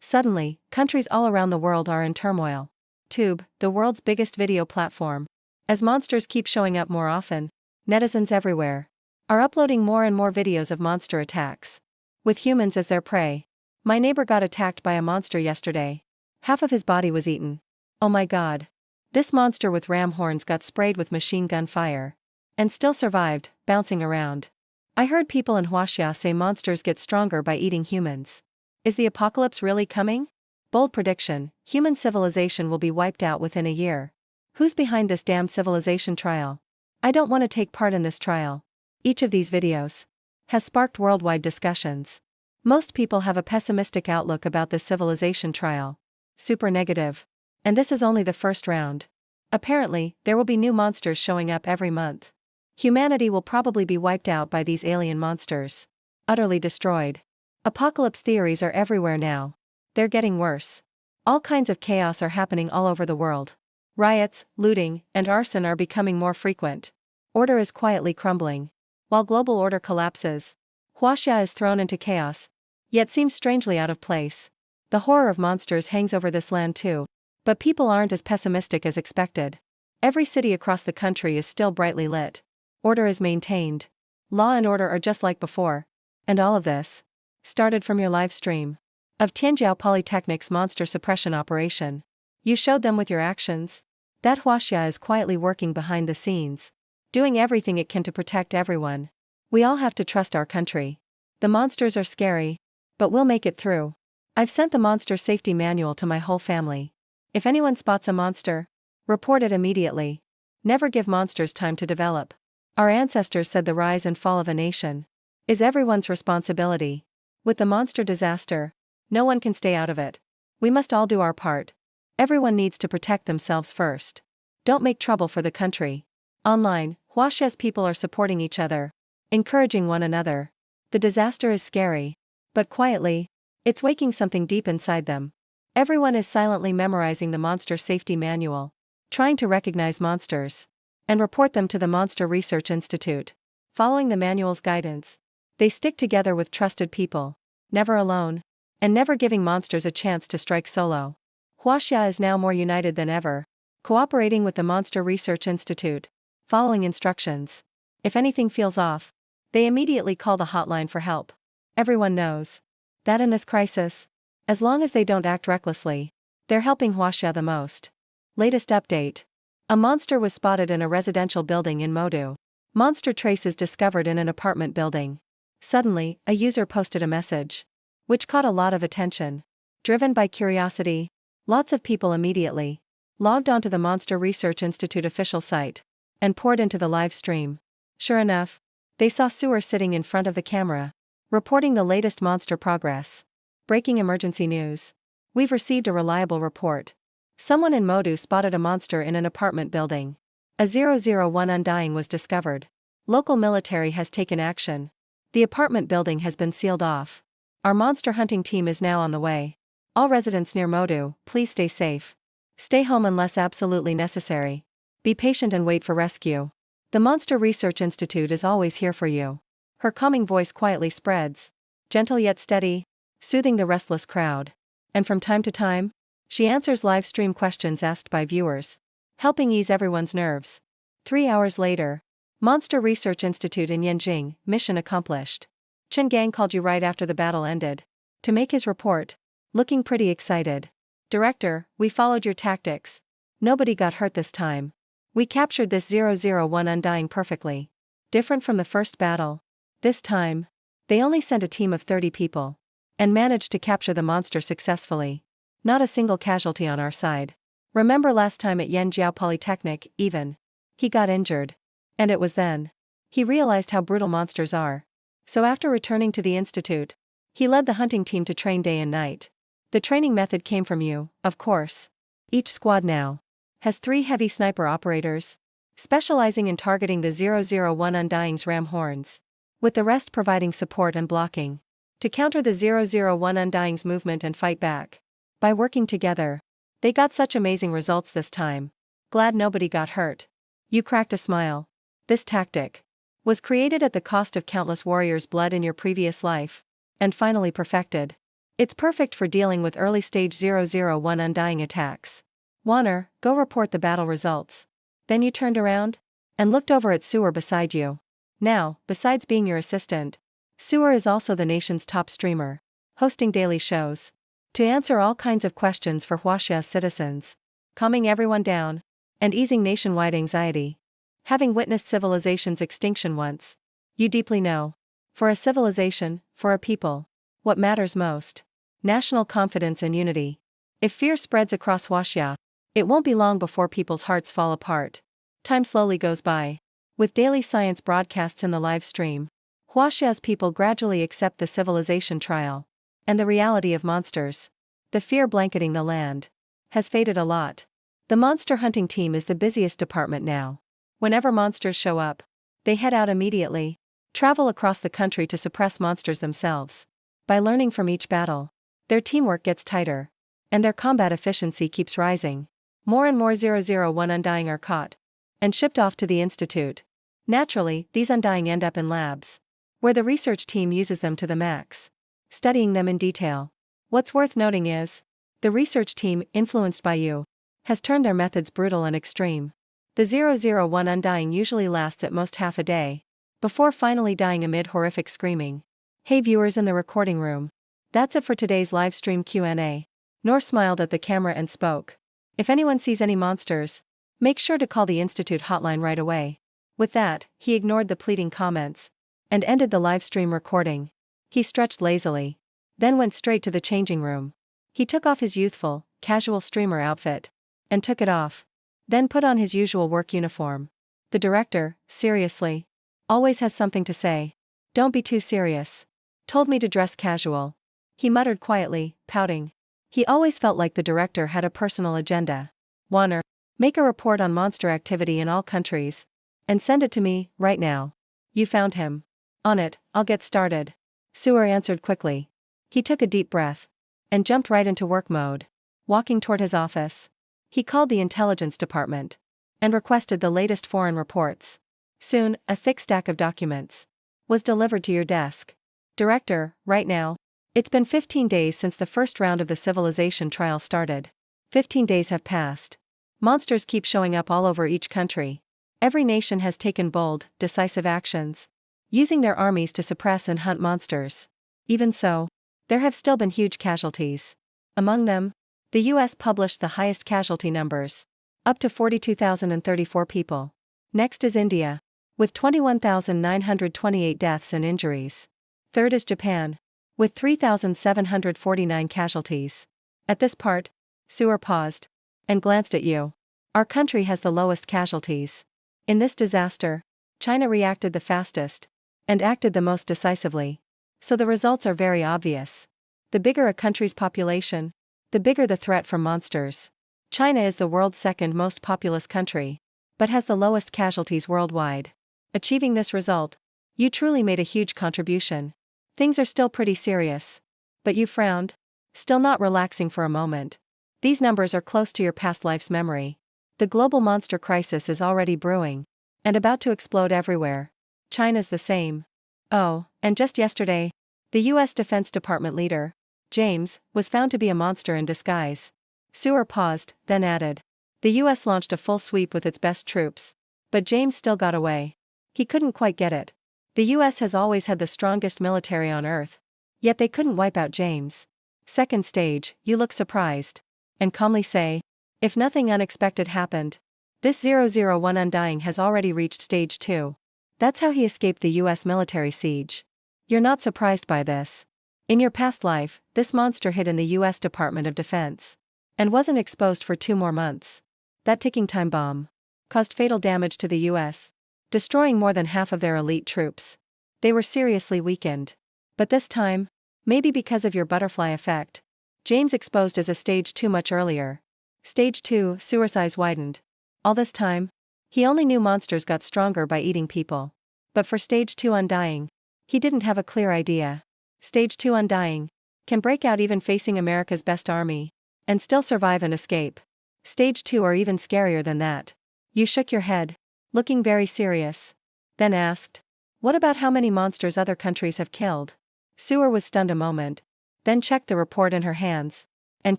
Suddenly, countries all around the world are in turmoil. Tube, the world's biggest video platform. As monsters keep showing up more often, netizens everywhere are uploading more and more videos of monster attacks, with humans as their prey. My neighbor got attacked by a monster yesterday. Half of his body was eaten. Oh my god. This monster with ram horns got sprayed with machine gun fire. And still survived, bouncing around. I heard people in Huaxia say monsters get stronger by eating humans. Is the apocalypse really coming? Bold prediction, human civilization will be wiped out within a year. Who's behind this damn civilization trial? I don't want to take part in this trial. Each of these videos has sparked worldwide discussions. Most people have a pessimistic outlook about this civilization trial. Super negative. And this is only the first round. Apparently, there will be new monsters showing up every month. Humanity will probably be wiped out by these alien monsters. Utterly destroyed. Apocalypse theories are everywhere now. They're getting worse. All kinds of chaos are happening all over the world. Riots, looting, and arson are becoming more frequent. Order is quietly crumbling. While global order collapses, Huaxia is thrown into chaos, yet seems strangely out of place. The horror of monsters hangs over this land too. But people aren't as pessimistic as expected. Every city across the country is still brightly lit. Order is maintained. Law and order are just like before. And all of this started from your live stream of Tianjiao Polytechnic's monster suppression operation. You showed them with your actions. That Huaxia is quietly working behind the scenes, doing everything it can to protect everyone. We all have to trust our country. The monsters are scary, but we'll make it through. I've sent the monster safety manual to my whole family. If anyone spots a monster, report it immediately. Never give monsters time to develop. Our ancestors said the rise and fall of a nation is everyone's responsibility. With the monster disaster, no one can stay out of it. We must all do our part. Everyone needs to protect themselves first. Don't make trouble for the country. Online, Huaxia's people are supporting each other, encouraging one another. The disaster is scary, but quietly, it's waking something deep inside them. Everyone is silently memorizing the monster safety manual, trying to recognize monsters and report them to the Monster Research Institute. Following the manual's guidance, they stick together with trusted people, never alone, and never giving monsters a chance to strike solo. Huaxia is now more united than ever, cooperating with the Monster Research Institute, following instructions. If anything feels off, they immediately call the hotline for help. Everyone knows that in this crisis, as long as they don't act recklessly, they're helping Huaxia the most. Latest update. A monster was spotted in a residential building in Modu. Monster traces discovered in an apartment building. Suddenly, a user posted a message, which caught a lot of attention. Driven by curiosity, lots of people immediately logged onto the Monster Research Institute official site and poured into the live stream. Sure enough, they saw Sewer sitting in front of the camera, reporting the latest monster progress. Breaking emergency news. We've received a reliable report. Someone in Modu spotted a monster in an apartment building. A 001 undying was discovered. Local military has taken action. The apartment building has been sealed off. Our monster hunting team is now on the way. All residents near Modu, please stay safe. Stay home unless absolutely necessary. Be patient and wait for rescue. The Monster Research Institute is always here for you. Her calming voice quietly spreads, gentle yet steady, soothing the restless crowd. And from time to time, she answers live stream questions asked by viewers, helping ease everyone's nerves. 3 hours later, Monster Research Institute in Yanjing, mission accomplished. Chen Gang called you right after the battle ended to make his report, looking pretty excited. Director, we followed your tactics. Nobody got hurt this time. We captured this 001 undying perfectly. Different from the first battle. This time, they only sent a team of 30 people and managed to capture the monster successfully. Not a single casualty on our side. Remember last time at Tianjiao Polytechnic, even he got injured. And it was then he realized how brutal monsters are. So after returning to the institute, he led the hunting team to train day and night. The training method came from you, of course. Each squad now has 3 heavy sniper operators, specializing in targeting the 001 undying's ram horns, with the rest providing support and blocking to counter the 001 undying's movement and fight back. By working together, they got such amazing results this time. Glad nobody got hurt. You cracked a smile. This tactic was created at the cost of countless warriors' blood in your previous life, and finally perfected. It's perfect for dealing with early stage 001 undying attacks. Warner, go report the battle results. Then you turned around and looked over at Sewer beside you. Now, besides being your assistant, Sewer is also the nation's top streamer, hosting daily shows to answer all kinds of questions for Huaxia's citizens, calming everyone down and easing nationwide anxiety. Having witnessed civilization's extinction once, you deeply know. For a civilization, for a people, what matters most? National confidence and unity. If fear spreads across Huaxia, it won't be long before people's hearts fall apart. Time slowly goes by. With daily science broadcasts in the live stream, Huaxia's people gradually accept the civilization trial and the reality of monsters. The fear blanketing the land has faded a lot. The monster hunting team is the busiest department now. Whenever monsters show up, they head out immediately, travel across the country to suppress monsters themselves. By learning from each battle, their teamwork gets tighter, and their combat efficiency keeps rising. More and more 001 undying are caught and shipped off to the institute. Naturally, these undying end up in labs, where the research team uses them to the max, studying them in detail. What's worth noting is, the research team, influenced by you, has turned their methods brutal and extreme. The 001 undying usually lasts at most half a day, before finally dying amid horrific screaming. Hey viewers in the recording room. That's it for today's livestream Q&A. Noor smiled at the camera and spoke. If anyone sees any monsters, make sure to call the Institute hotline right away. With that, he ignored the pleading comments and ended the livestream recording. He stretched lazily, then went straight to the changing room. He took off his youthful, casual streamer outfit and took it off, then put on his usual work uniform. The director, seriously, always has something to say. Don't be too serious. Told me to dress casual. He muttered quietly, pouting. He always felt like the director had a personal agenda. Warner, make a report on monster activity in all countries, and send it to me, right now. You found him. On it, I'll get started. Sewer answered quickly. He took a deep breath and jumped right into work mode. Walking toward his office, he called the intelligence department and requested the latest foreign reports. Soon, a thick stack of documents was delivered to your desk. Director, right now. It's been 15 days since the first round of the civilization trial started. 15 days have passed. Monsters keep showing up all over each country. Every nation has taken bold, decisive actions, using their armies to suppress and hunt monsters. Even so, there have still been huge casualties. Among them, the US published the highest casualty numbers, up to 42,034 people. Next is India, with 21,928 deaths and injuries. Third is Japan, with 3,749 casualties. At this part, Sewer paused and glanced at you. Our country has the lowest casualties. In this disaster, China reacted the fastest and acted the most decisively. So the results are very obvious. The bigger a country's population, the bigger the threat from monsters. China is the world's second most populous country, but has the lowest casualties worldwide. Achieving this result, you truly made a huge contribution. Things are still pretty serious. But you frowned, still not relaxing for a moment. These numbers are close to your past life's memory. The global monster crisis is already brewing and about to explode everywhere. China's the same. Oh, and just yesterday, the US Defense Department leader, James, was found to be a monster in disguise. Sewer paused, then added. The US launched a full sweep with its best troops, but James still got away. He couldn't quite get it. The US has always had the strongest military on Earth, yet they couldn't wipe out James. Second stage, you look surprised and calmly say, if nothing unexpected happened, this 001 undying has already reached stage 2. That's how he escaped the US military siege. You're not surprised by this. In your past life, this monster hid in the US Department of Defense and wasn't exposed for 2 more months. That ticking time bomb caused fatal damage to the US, destroying more than half of their elite troops. They were seriously weakened. But this time, maybe because of your butterfly effect, James exposed as a stage 2 much earlier. Stage 2, Sewer's eyes widened. All this time, he only knew monsters got stronger by eating people. But for stage 2 undying, he didn't have a clear idea. Stage 2 undying can break out even facing America's best army and still survive and escape. Stage 2 are even scarier than that. You shook your head, looking very serious. Then asked, what about how many monsters other countries have killed? Sewer was stunned a moment, then checked the report in her hands, and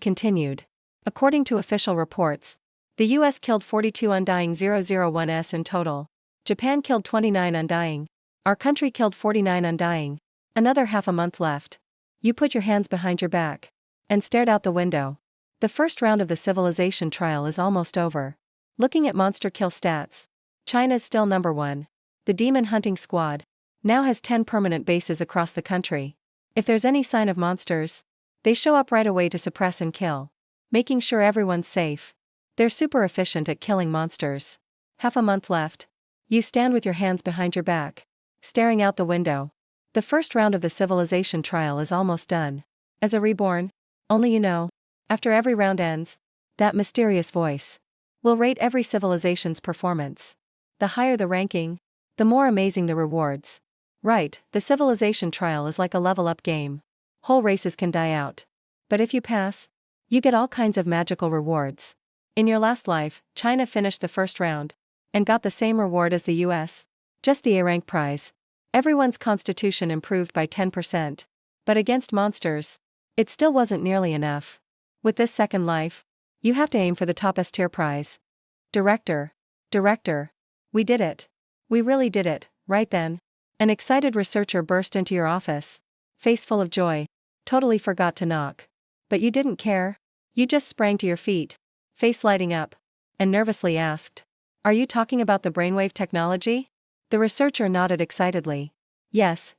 continued. According to official reports, the US killed 42 undying 001s in total. Japan killed 29 undying. Our country killed 49 undying. Another half a month left. You put your hands behind your back and stared out the window. The first round of the civilization trial is almost over. Looking at monster kill stats, China's still number 1. The demon hunting squad now has 10 permanent bases across the country. If there's any sign of monsters, they show up right away to suppress and kill, making sure everyone's safe. They're super efficient at killing monsters. Half a month left. You stand with your hands behind your back, staring out the window. The first round of the civilization trial is almost done. As a reborn, only you know, after every round ends, that mysterious voice will rate every civilization's performance. The higher the ranking, the more amazing the rewards. Right, the civilization trial is like a level-up game. Whole races can die out. But if you pass, you get all kinds of magical rewards. In your last life, China finished the first round and got the same reward as the US, just the A-rank prize. Everyone's constitution improved by 10%. But against monsters, it still wasn't nearly enough. With this second life, you have to aim for the top S-tier prize. Director, we did it. We really did it. Right then, an excited researcher burst into your office, face full of joy. Totally forgot to knock. But you didn't care. You just sprang to your feet, face lighting up, and nervously asked, "Are you talking about the brainwave technology?" The researcher nodded excitedly. Yes,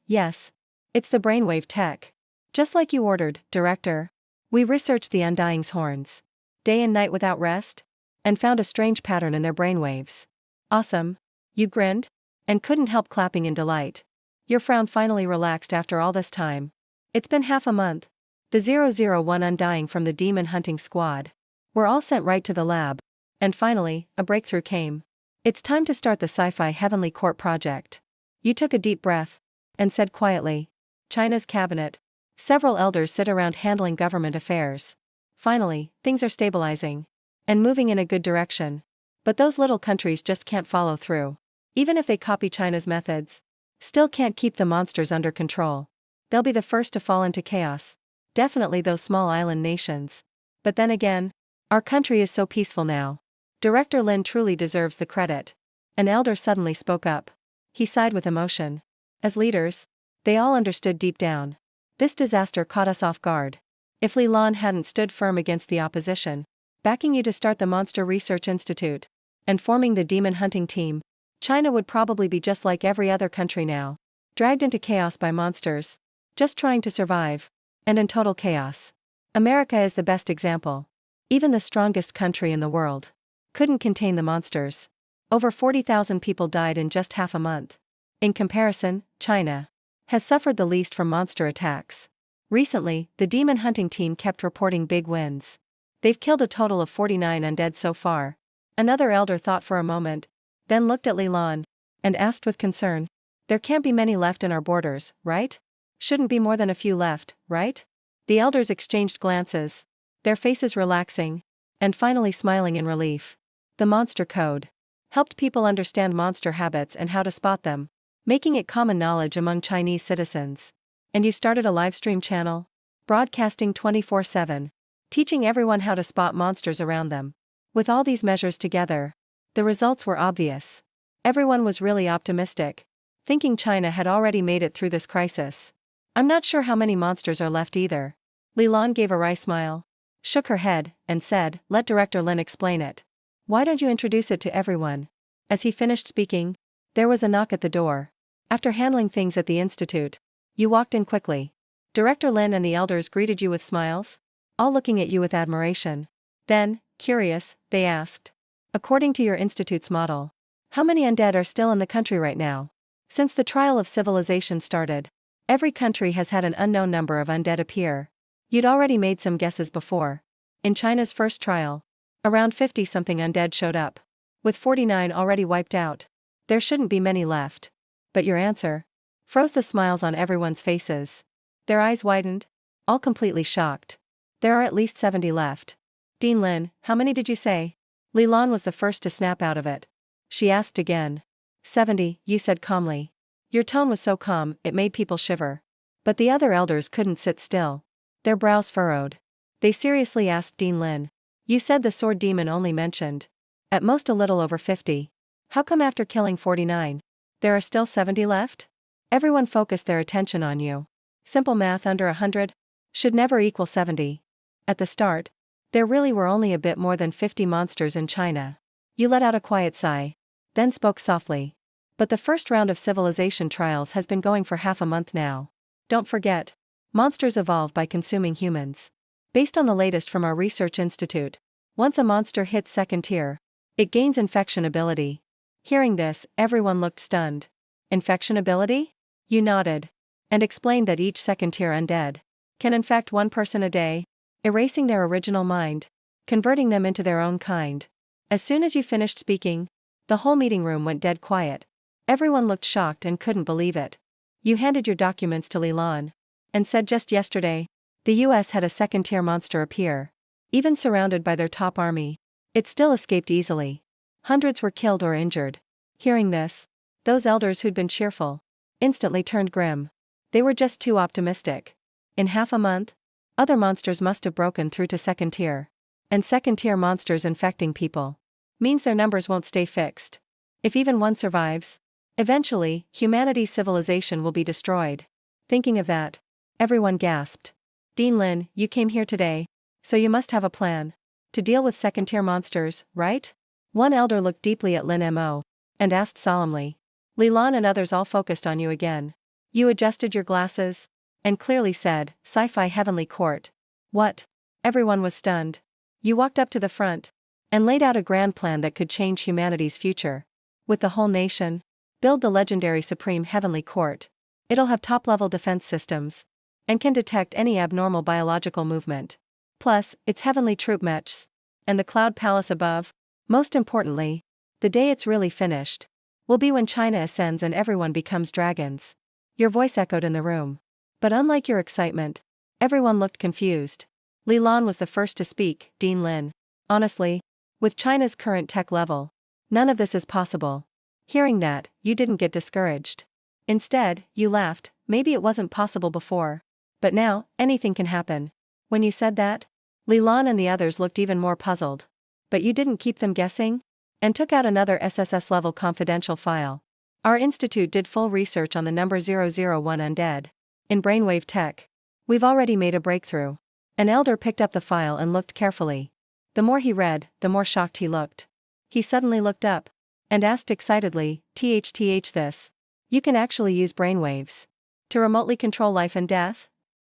it's the brainwave tech. Just like you ordered, Director. We researched the undying's horns, day and night without rest, and found a strange pattern in their brainwaves. Awesome. You grinned, and couldn't help clapping in delight. Your frown finally relaxed after all this time. It's been half a month. The 001 undying from the demon hunting squad were all sent right to the lab. And finally, a breakthrough came. It's time to start the sci-fi Heavenly Court project. You took a deep breath and said quietly, China's cabinet. Several elders sit around handling government affairs. Finally, things are stabilizing and moving in a good direction. But those little countries just can't follow through. Even if they copy China's methods, still can't keep the monsters under control. They'll be the first to fall into chaos. Definitely those small island nations. But then again, our country is so peaceful now. Director Lin truly deserves the credit. An elder suddenly spoke up. He sighed with emotion. As leaders, they all understood deep down. This disaster caught us off guard. If Li Lan hadn't stood firm against the opposition, backing you to start the Monster Research Institute, and forming the demon hunting team, China would probably be just like every other country now. Dragged into chaos by monsters, just trying to survive, and in total chaos. America is the best example. Even the strongest country in the world couldn't contain the monsters. Over 40,000 people died in just half a month. In comparison, China has suffered the least from monster attacks. Recently, the demon hunting team kept reporting big wins. They've killed a total of 49 undead so far. Another elder thought for a moment, then looked at Li Lan and asked with concern, "There can't be many left in our borders, right? Shouldn't be more than a few left, right?" The elders exchanged glances, their faces relaxing, and finally smiling in relief. The Monster Code helped people understand monster habits and how to spot them, making it common knowledge among Chinese citizens. And you started a live stream channel, broadcasting 24/7, teaching everyone how to spot monsters around them. With all these measures together, the results were obvious. Everyone was really optimistic, thinking China had already made it through this crisis. I'm not sure how many monsters are left either. Li Lan gave a wry smile, shook her head, and said, "Let Director Lin explain it. Why don't you introduce it to everyone?" As he finished speaking, there was a knock at the door. After handling things at the institute, you walked in quickly. Director Lin and the elders greeted you with smiles, all looking at you with admiration. Then, curious, they asked, "According to your institute's model, how many undead are still in the country right now?" Since the trial of civilization started, every country has had an unknown number of undead appear. You'd already made some guesses before. In China's first trial, around 50-something undead showed up. With 49 already wiped out, there shouldn't be many left. But your answer froze the smiles on everyone's faces. Their eyes widened, all completely shocked. There are at least 70 left. Dean Lin, how many did you say? Li Lan was the first to snap out of it. She asked again. 70, you said calmly. Your tone was so calm, it made people shiver. But the other elders couldn't sit still. Their brows furrowed. They seriously asked Dean Lin. You said the sword demon only mentioned at most a little over 50. How come after killing 49, there are still 70 left? Everyone focused their attention on you. Simple math, under 100 should never equal 70. At the start, there really were only a bit more than 50 monsters in China. You let out a quiet sigh, then spoke softly. But the first round of civilization trials has been going for half a month now. Don't forget, monsters evolve by consuming humans. Based on the latest from our research institute, once a monster hits second tier, it gains infection ability. Hearing this, everyone looked stunned. Infection ability? You nodded. And explained that each second tier undead can infect one person a day, erasing their original mind, converting them into their own kind. As soon as you finished speaking, the whole meeting room went dead quiet. Everyone looked shocked and couldn't believe it. You handed your documents to Lilan and said just yesterday, the US had a second-tier monster appear. Even surrounded by their top army, it still escaped easily. Hundreds were killed or injured. Hearing this, those elders who'd been cheerful instantly turned grim. They were just too optimistic. In half a month, other monsters must have broken through to second tier. And second-tier monsters infecting people means their numbers won't stay fixed. If even one survives, eventually, humanity's civilization will be destroyed. Thinking of that, everyone gasped. Dean Lin, you came here today, so you must have a plan to deal with second-tier monsters, right? One elder looked deeply at Lin Mo and asked solemnly. Lilan and others all focused on you again. You adjusted your glasses and clearly said, Sci-Fi Heavenly Court. What? Everyone was stunned. You walked up to the front and laid out a grand plan that could change humanity's future. With the whole nation, build the legendary Supreme Heavenly Court. It'll have top-level defense systems and can detect any abnormal biological movement. Plus, its heavenly troop mechs and the cloud palace above. Most importantly, the day it's really finished will be when China ascends and everyone becomes dragons. Your voice echoed in the room. But unlike your excitement, everyone looked confused. Lilan was the first to speak. Dean Lin. Honestly, with China's current tech level, none of this is possible. Hearing that, you didn't get discouraged. Instead, you laughed. Maybe it wasn't possible before, but now, anything can happen. When you said that, Lilan and the others looked even more puzzled. But you didn't keep them guessing? And took out another SSS-level confidential file. Our institute did full research on the number 001 undead. In brainwave tech, we've already made a breakthrough. An elder picked up the file and looked carefully. The more he read, the more shocked he looked. He suddenly looked up and asked excitedly, THTH this. You can actually use brainwaves to remotely control life and death?